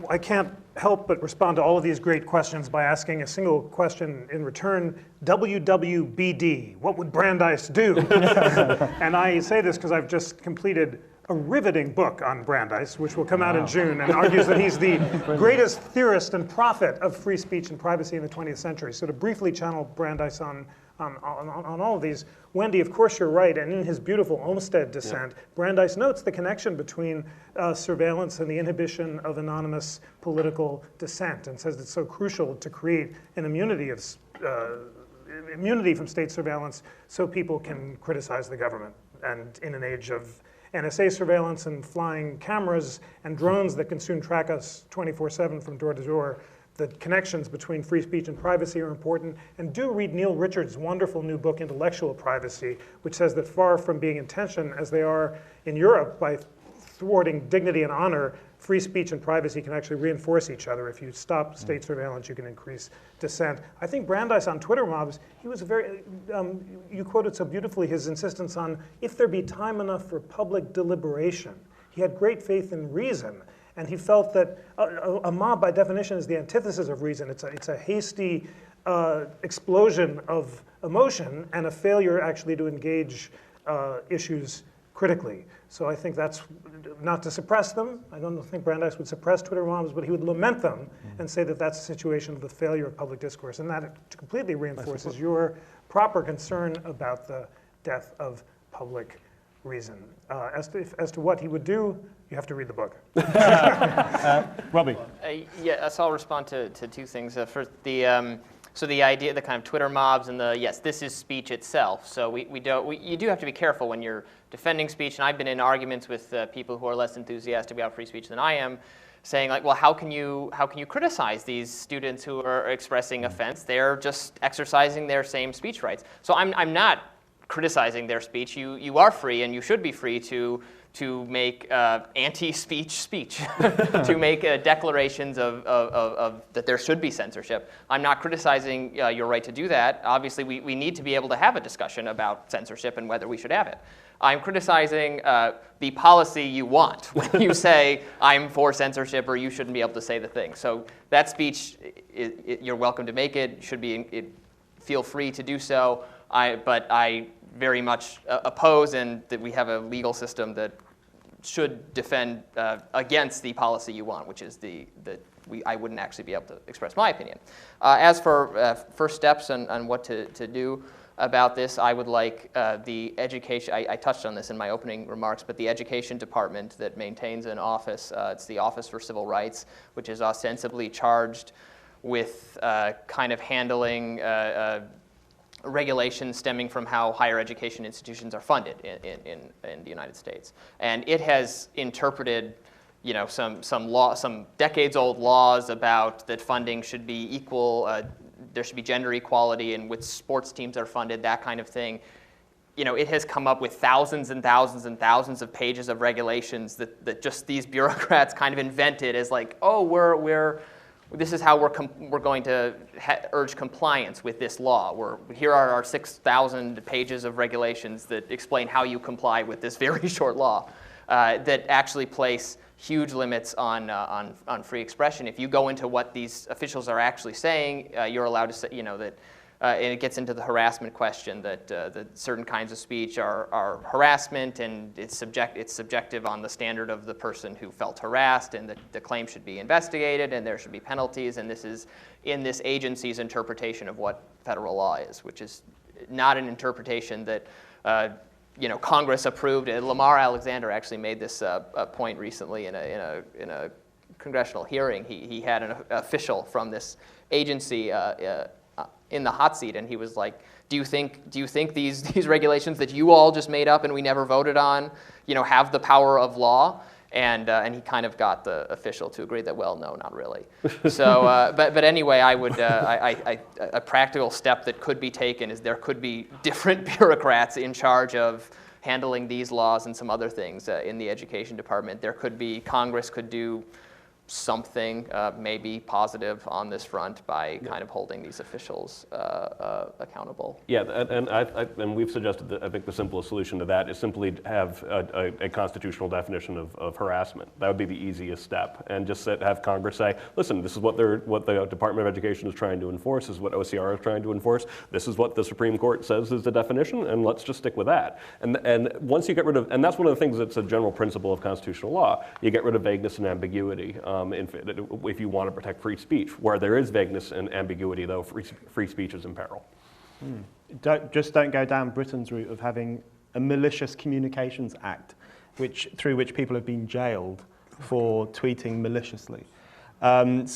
I can't help but respond to all of these great questions by asking a single question in return. WWBD, what would Brandeis do? And I say this because I've just completed a riveting book on Brandeis, which will come out in June, and argues that he's the greatest theorist and prophet of free speech and privacy in the 20th century. So to briefly channel Brandeis on all of these, Wendy, of course you're right, and in his beautiful Olmsted dissent, Brandeis notes the connection between surveillance and the inhibition of anonymous political dissent, and says it's so crucial to create an immunity from state surveillance so people can criticize the government. And in an age of NSA surveillance and flying cameras and drones that can soon track us 24/7 from door to door, the connections between free speech and privacy are important. And do read Neil Richards' wonderful new book, Intellectual Privacy, which says that far from being in tension, as they are in Europe, by thwarting dignity and honor, free speech and privacy can actually reinforce each other. If you stop state surveillance, you can increase dissent. I think Brandeis on Twitter mobs, he was very, you quoted so beautifully his insistence on if there be time enough for public deliberation. He had great faith in reason. And he felt that a mob, by definition, is the antithesis of reason. It's a hasty explosion of emotion and a failure actually to engage issues critically. So I think that's not to suppress them. I don't think Brandeis would suppress Twitter mobs, but he would lament them and say that that's a situation of the failure of public discourse. And that completely reinforces your proper concern about the death of public reason. As to what he would do, you have to read the book. Robbie. Yeah, so I'll respond to two things. First, so the idea, the kind of Twitter mobs, and yes, this is speech itself. So you do have to be careful when you're defending speech. And I've been in arguments with people who are less enthusiastic about free speech than I am, saying like, well, how can you criticize these students who are expressing offense? They're just exercising their same speech rights. So I'm not criticizing their speech. You are free, and you should be free to make anti-speech speech, to make declarations of that there should be censorship. I'm not criticizing your right to do that. Obviously, we need to be able to have a discussion about censorship and whether we should have it. I'm criticizing the policy you want when you say I'm for censorship or you shouldn't be able to say the thing. So that speech, you're welcome to make it. Feel free to do so. But I very much oppose, and that we have a legal system that should defend against the policy you want, which is I wouldn't actually be able to express my opinion. As for first steps on what to do about this, I would like the education, I touched on this in my opening remarks, but the education department that maintains an office, it's the Office for Civil Rights, which is ostensibly charged with kind of handling regulations stemming from how higher education institutions are funded in the United States. And it has interpreted some decades-old laws about that funding should be equal, there should be gender equality, and with sports teams are funded, that kind of thing. It has come up with thousands and thousands and thousands of pages of regulations that just these bureaucrats kind of invented as like, oh, this is how we're going to urge compliance with this law. Here are our 6,000 pages of regulations that explain how you comply with this very short law that actually place huge limits on free expression. If you go into what these officials are actually saying, you're allowed to say, that, and it gets into the harassment question that certain kinds of speech are harassment, and it's subjective on the standard of the person who felt harassed, and the claim should be investigated, and there should be penalties, and this is in this agency's interpretation of what federal law is, which is not an interpretation that Congress approved. Lamar Alexander actually made this point recently in a congressional hearing. He had an official from this agency in the hot seat, and he was like, do you think these regulations that you all just made up and we never voted on, have the power of law? And he kind of got the official to agree that, well, no, not really. So, but anyway, I would a practical step that could be taken is there could be different bureaucrats in charge of handling these laws and some other things in the education department. There could be, Congress could do something maybe positive on this front by kind of holding these officials accountable. Yeah, and we've suggested that I think the simplest solution to that is simply to have a constitutional definition of harassment. That would be the easiest step, and just have Congress say, listen, this is what the Department of Education is trying to enforce, this is what OCR is trying to enforce, this is what the Supreme Court says is the definition, and let's just stick with that. And once you get rid of, and that's one of the things that's a general principle of constitutional law, you get rid of vagueness and ambiguity. If you want to protect free speech. Where there is vagueness and ambiguity, though, free speech is in peril. Don't go down Britain's route of having a malicious communications act, through which people have been jailed for tweeting maliciously. And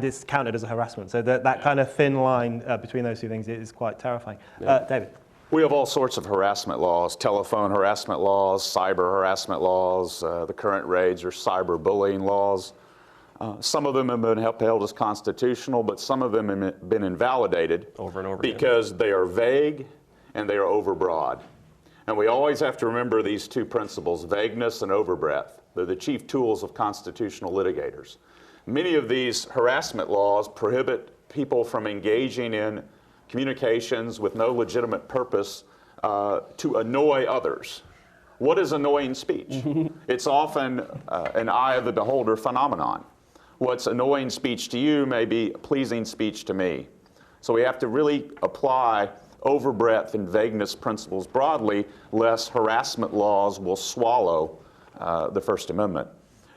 it's counted as a harassment. So that kind of thin line between those two things is quite terrifying. David. We have all sorts of harassment laws, telephone harassment laws, cyber harassment laws. The current rage are cyberbullying laws. Some of them have been upheld as constitutional, but some of them have been invalidated over and over because they are vague and they are overbroad. And we always have to remember these two principles, vagueness and overbreadth. They're the chief tools of constitutional litigators. Many of these harassment laws prohibit people from engaging in communications with no legitimate purpose to annoy others. What is annoying speech? It's often an eye of the beholder phenomenon. What's annoying speech to you may be pleasing speech to me. So we have to really apply overbreadth and vagueness principles broadly, lest harassment laws will swallow the First Amendment.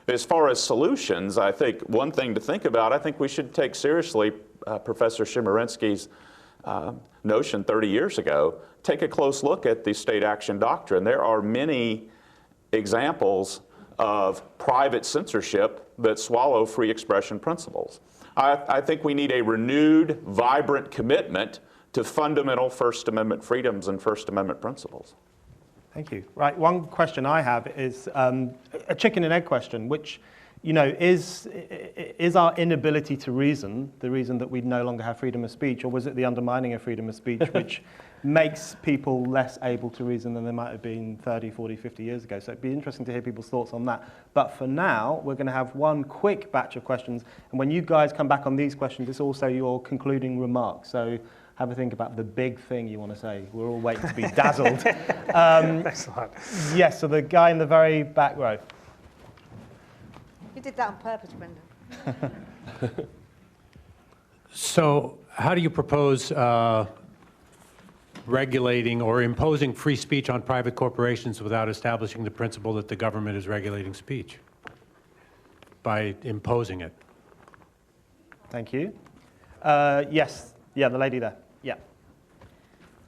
As far as solutions, I think one thing to think about, I think we should take seriously Professor Chemerinsky's notion 30 years ago. Take a close look at the state action doctrine. There are many examples of private censorship that swallow free expression principles. I think we need a renewed, vibrant commitment to fundamental First Amendment freedoms and First Amendment principles. Thank you. Right, one question I have is a chicken and egg question, which, is our inability to reason the reason that we no longer have freedom of speech, or was it the undermining of freedom of speech which makes people less able to reason than they might have been 30, 40, 50 years ago? So it'd be interesting to hear people's thoughts on that. But for now, we're going to have one quick batch of questions, and when you guys come back on these questions, it's also your concluding remarks. So have a think about the big thing you want to say. We're all waiting to be dazzled. Thanks a lot. Yes, so the guy in the very back row. You did that on purpose, Brendan. So how do you propose regulating or imposing free speech on private corporations without establishing the principle that the government is regulating speech by imposing it? Thank you. Yes, the lady there. Yeah.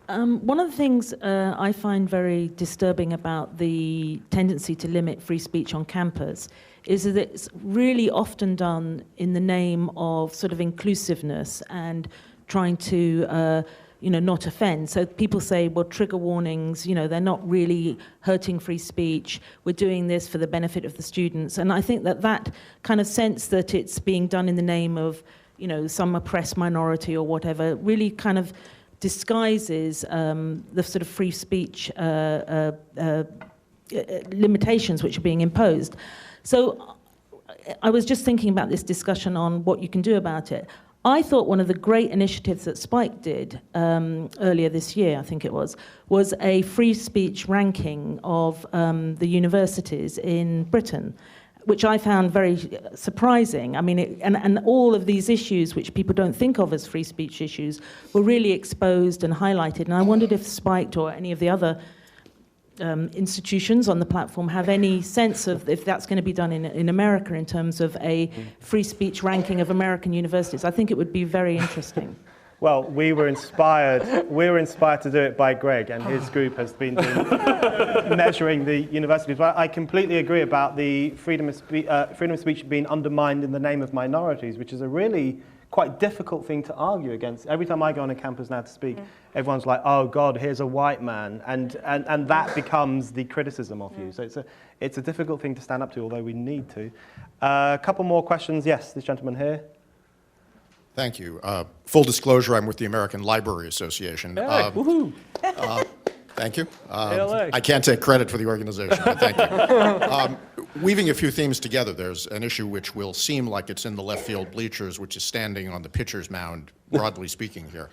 One of the things I find very disturbing about the tendency to limit free speech on campus is that it's really often done in the name of sort of inclusiveness and trying to not offend. So people say, well, trigger warnings, they're not really hurting free speech. We're doing this for the benefit of the students. And I think that kind of sense that it's being done in the name of, some oppressed minority or whatever, really kind of disguises the sort of free speech limitations which are being imposed. So I was just thinking about this discussion on what you can do about it. I thought one of the great initiatives that Spike did earlier this year, I think it was a free speech ranking of the universities in Britain, which I found very surprising. I mean, and all of these issues, which people don't think of as free speech issues, were really exposed and highlighted. And I wondered if Spiked or any of the other institutions on the platform have any sense of if that's going to be done in America in terms of a free speech ranking of American universities. I think it would be very interesting. Well, we were inspired to do it by Greg, and his group has been measuring the universities. But I completely agree about the freedom of speech being undermined in the name of minorities, which is a really quite difficult thing to argue against. Every time I go on a campus now to speak, everyone's like, oh God, here's a white man. And that becomes the criticism of you. So it's a difficult thing to stand up to, although we need to. A couple more questions. Yes, this gentleman here. Thank you. Full disclosure, I'm with the American Library Association. Hey, woohoo. Thank you. ALA. I can't take credit for the organization, but thank you. Weaving a few themes together, there's an issue which will seem like it's in the left field bleachers, which is standing on the pitcher's mound, broadly speaking here.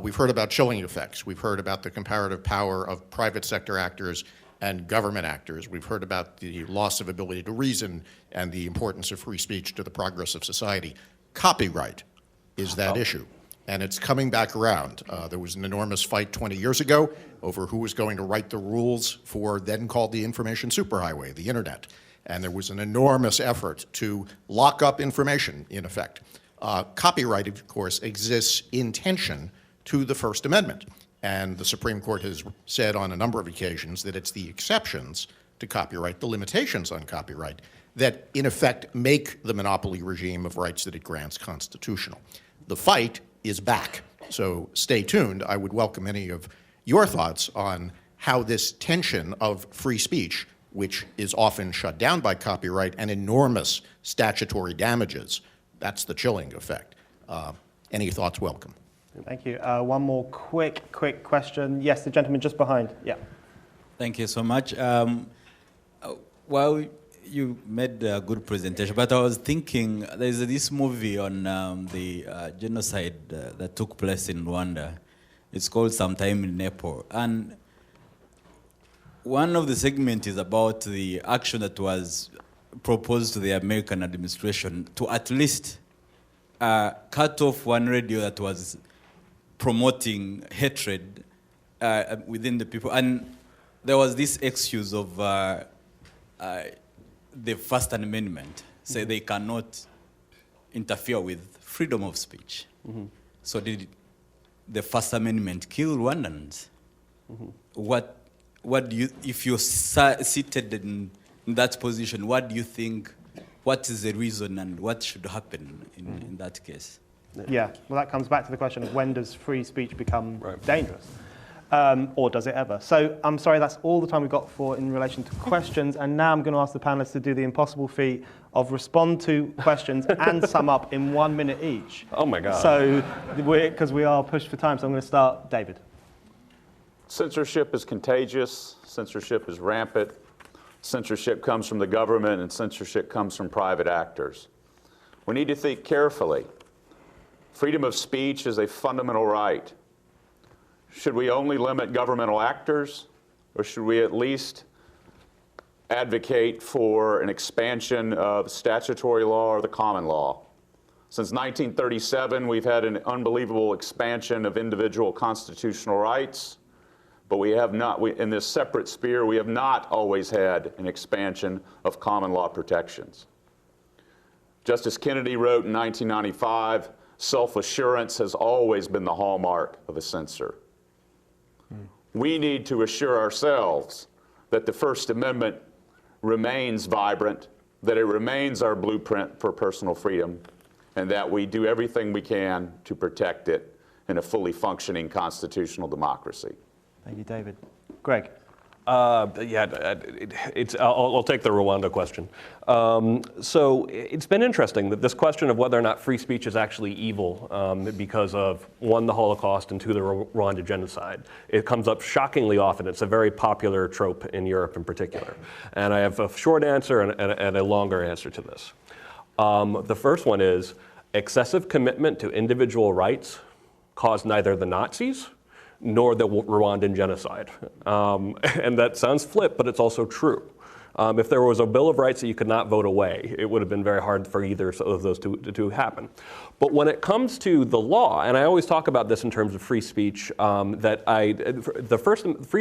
We've heard about chilling effects. We've heard about the comparative power of private sector actors and government actors. We've heard about the loss of ability to reason and the importance of free speech to the progress of society. Copyright is that issue. And it's coming back around. There was an enormous fight 20 years ago over who was going to write the rules for then called the information superhighway, the internet. And there was an enormous effort to lock up information, in effect. Copyright, of course, exists in tension to the First Amendment. And the Supreme Court has said on a number of occasions that it's the exceptions to copyright, the limitations on copyright, that in effect make the monopoly regime of rights that it grants constitutional. The fight is back. So stay tuned. I would welcome any of your thoughts on how this tension of free speech, which is often shut down by copyright and enormous statutory damages, that's the chilling effect. Any thoughts welcome. Thank you. One more quick question. Yes, the gentleman just behind. Yeah. Thank you so much. Well, you made a good presentation, but I was thinking there's this movie on the genocide that took place in Rwanda. It's called Sometime in Nepal. And one of the segments is about the action that was proposed to the American administration to at least cut off one radio that was promoting hatred within the people. And there was this excuse of the First Amendment, say they cannot interfere with freedom of speech. So did the First Amendment kill Rwandans? What do you, if you're seated in that position, what do you think, what is the reason and what should happen in that case? Yeah, well that comes back to the question of when does free speech become dangerous? Or does it ever? So I'm sorry, that's all the time we've got for in relation to questions. And now I'm going to ask the panelists to do the impossible feat of respond to questions and sum up in 1 minute each. Oh my God. So, because we are pushed for time, so I'm going to start, David. Censorship is contagious. Censorship is rampant. Censorship comes from the government and censorship comes from private actors. We need to think carefully. Freedom of speech is a fundamental right. Should we only limit governmental actors, or should we at least advocate for an expansion of statutory law or the common law? Since 1937, we've had an unbelievable expansion of individual constitutional rights, but we have not, in this separate sphere, we have not always had an expansion of common law protections. Justice Kennedy wrote in 1995, self-assurance has always been the hallmark of a censor. We need to assure ourselves that the First Amendment remains vibrant, that it remains our blueprint for personal freedom, and that we do everything we can to protect it in a fully functioning constitutional democracy. Thank you, David. Greg. I'll take the Rwanda question. So it's been interesting that this question of whether or not free speech is actually evil because of, one, the Holocaust, and two, the Rwanda genocide. It comes up shockingly often. It's a very popular trope in Europe in particular. And I have a short answer and a longer answer to this. The first one is excessive commitment to individual rights caused neither the Nazis nor the Rwandan genocide. And that sounds flip, but it's also true. If there was a Bill of Rights that you could not vote away, it would have been very hard for either of those to happen. But when it comes to the law, and I always talk about this in terms of free speech, free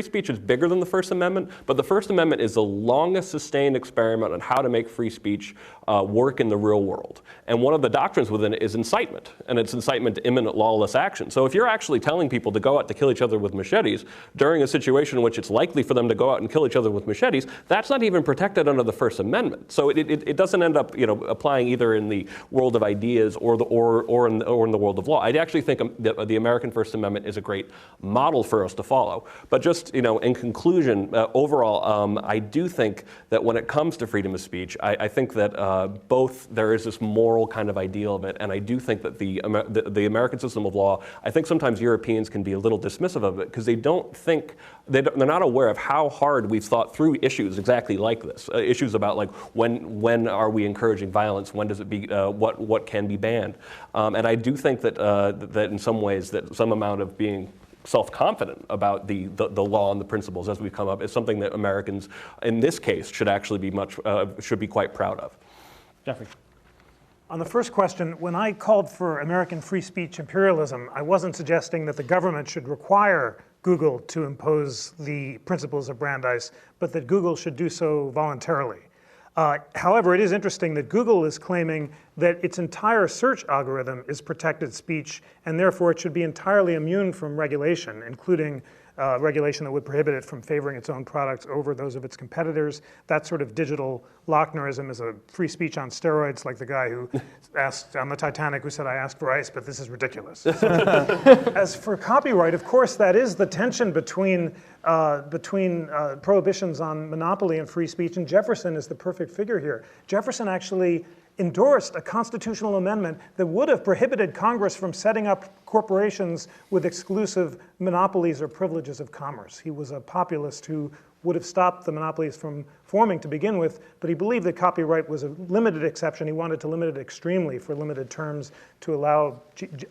speech is bigger than the First Amendment, but the First Amendment is the longest sustained experiment on how to make free speech work in the real world. And one of the doctrines within it is incitement, and it's incitement to imminent lawless action. So if you're actually telling people to go out to kill each other with machetes during a situation in which it's likely for them to go out and kill each other with machetes, that's not even protected under the First Amendment. So it doesn't end up, applying either in the world of ideas or in the world of law. I actually think the American First Amendment is a great model for us to follow. But just, in conclusion, overall, I do think that when it comes to freedom of speech, I think that both there is this moral kind of ideal of it, and I do think that the American system of law, I think sometimes Europeans can be a little dismissive of it because they don't think, they're not aware of how hard we've thought through issues exactly like this. Issues about like when are we encouraging violence, when does it be, what can be banned. And I do think that that in some ways that some amount of being self-confident about the law and the principles as we come up is something that Americans in this case should actually be should be quite proud of. Jeffrey. On the first question, when I called for American free speech imperialism, I wasn't suggesting that the government should require Google to impose the principles of Brandeis, but that Google should do so voluntarily. However, it is interesting that Google is claiming that its entire search algorithm is protected speech, and therefore it should be entirely immune from regulation, including regulation that would prohibit it from favoring its own products over those of its competitors. That sort of digital Lochnerism is a free speech on steroids, like the guy who asked on the Titanic who said, "I asked for ice, but this is ridiculous." So, as for copyright, of course, that is the tension between prohibitions on monopoly and free speech, and Jefferson is the perfect figure here. Jefferson actually endorsed a constitutional amendment that would have prohibited Congress from setting up corporations with exclusive monopolies or privileges of commerce. He was a populist who would have stopped the monopolies from forming to begin with, but he believed that copyright was a limited exception. He wanted to limit it extremely for limited terms to allow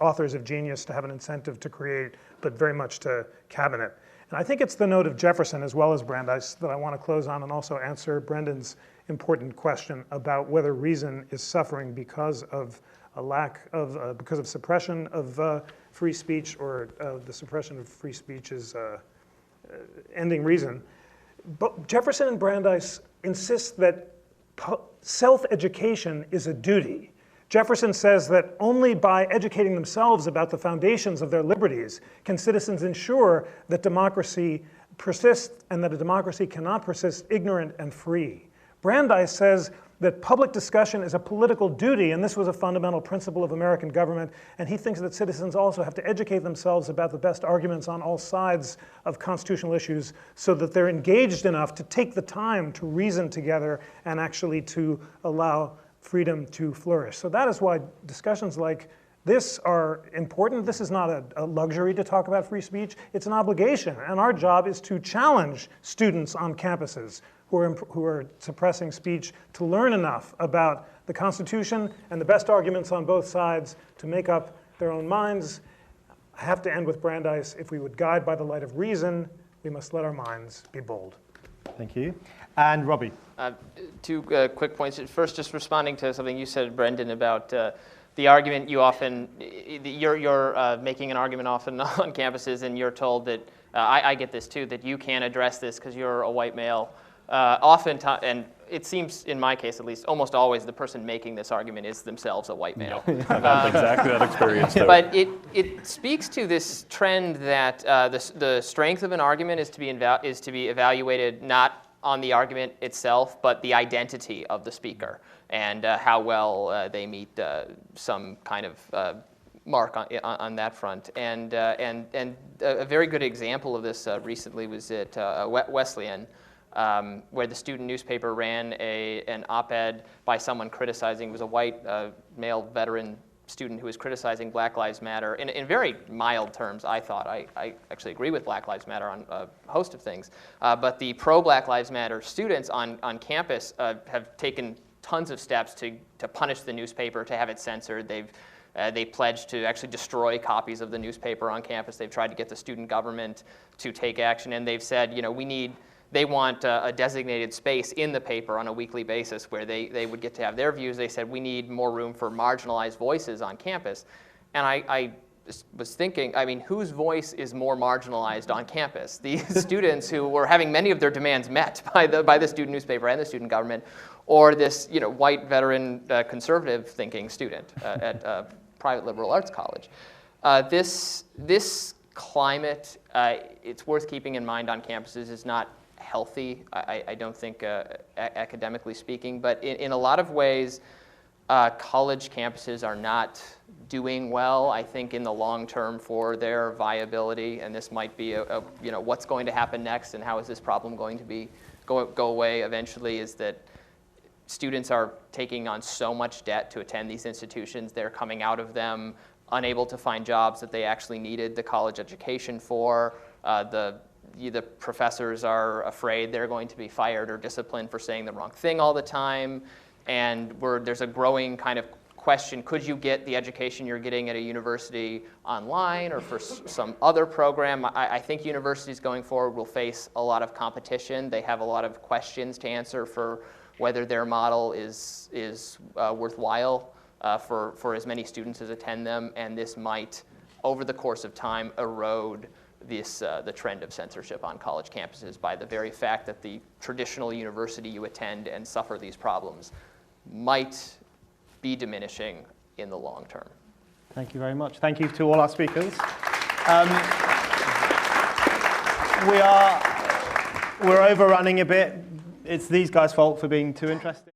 authors of genius to have an incentive to create, but very much to cabinet. And I think it's the note of Jefferson as well as Brandeis that I want to close on and also answer Brendan's important question about whether reason is suffering because of a lack of, because of suppression of free speech, or the suppression of free speech is ending reason. But Jefferson and Brandeis insist that self-education is a duty. Jefferson says that only by educating themselves about the foundations of their liberties can citizens ensure that democracy persists and that a democracy cannot persist ignorant and free. Brandeis says that public discussion is a political duty, and this was a fundamental principle of American government, and he thinks that citizens also have to educate themselves about the best arguments on all sides of constitutional issues so that they're engaged enough to take the time to reason together and actually to allow freedom to flourish. So that is why discussions like this are important. This is not a luxury to talk about free speech. It's an obligation, and our job is to challenge students on campuses who are suppressing speech to learn enough about the Constitution and the best arguments on both sides to make up their own minds. I have to end with Brandeis. If we would guide by the light of reason, we must let our minds be bold. Thank you. And Robbie. Two quick points. First, just responding to something you said, Brendan, about the argument you often, you're making an argument often on campuses, and you're told that, I get this too, that you can't address this because you're a white male. Oftentimes, and it seems, in my case at least, almost always the person making this argument is themselves a white male. I've had exactly that experience too. But it speaks to this trend that the strength of an argument is to be evaluated not on the argument itself, but the identity of the speaker and how well they meet some kind of mark on that front. And a very good example of this recently was at Wesleyan, where the student newspaper ran an op-ed by someone criticizing, it was a white male veteran student who was criticizing Black Lives Matter in very mild terms, I thought. I actually agree with Black Lives Matter on a host of things. But the pro-Black Lives Matter students on campus have taken tons of steps to punish the newspaper, to have it censored. They pledged to actually destroy copies of the newspaper on campus. They've tried to get the student government to take action, and they've said, they want a designated space in the paper on a weekly basis where they would get to have their views. They said, we need more room for marginalized voices on campus. And I was thinking, whose voice is more marginalized on campus? The students who were having many of their demands met by the student newspaper and the student government, or this white veteran conservative thinking student at a private liberal arts college. This climate, it's worth keeping in mind on campuses, is not healthy, I don't think academically speaking, but in a lot of ways, college campuses are not doing well, I think, in the long term for their viability, and this might be what's going to happen next and how is this problem going to go away eventually, is that students are taking on so much debt to attend these institutions. They're coming out of them unable to find jobs that they actually needed the college education for. The professors are afraid they're going to be fired or disciplined for saying the wrong thing all the time. And there's a growing kind of question, could you get the education you're getting at a university online or for some other program? I think universities going forward will face a lot of competition. They have a lot of questions to answer for whether their model is worthwhile for as many students as attend them, and this might, over the course of time, erode the trend of censorship on college campuses by the very fact that the traditional university you attend and suffer these problems might be diminishing in the long term. Thank you very much. Thank you to all our speakers. We're overrunning a bit. It's these guys' fault for being too interested.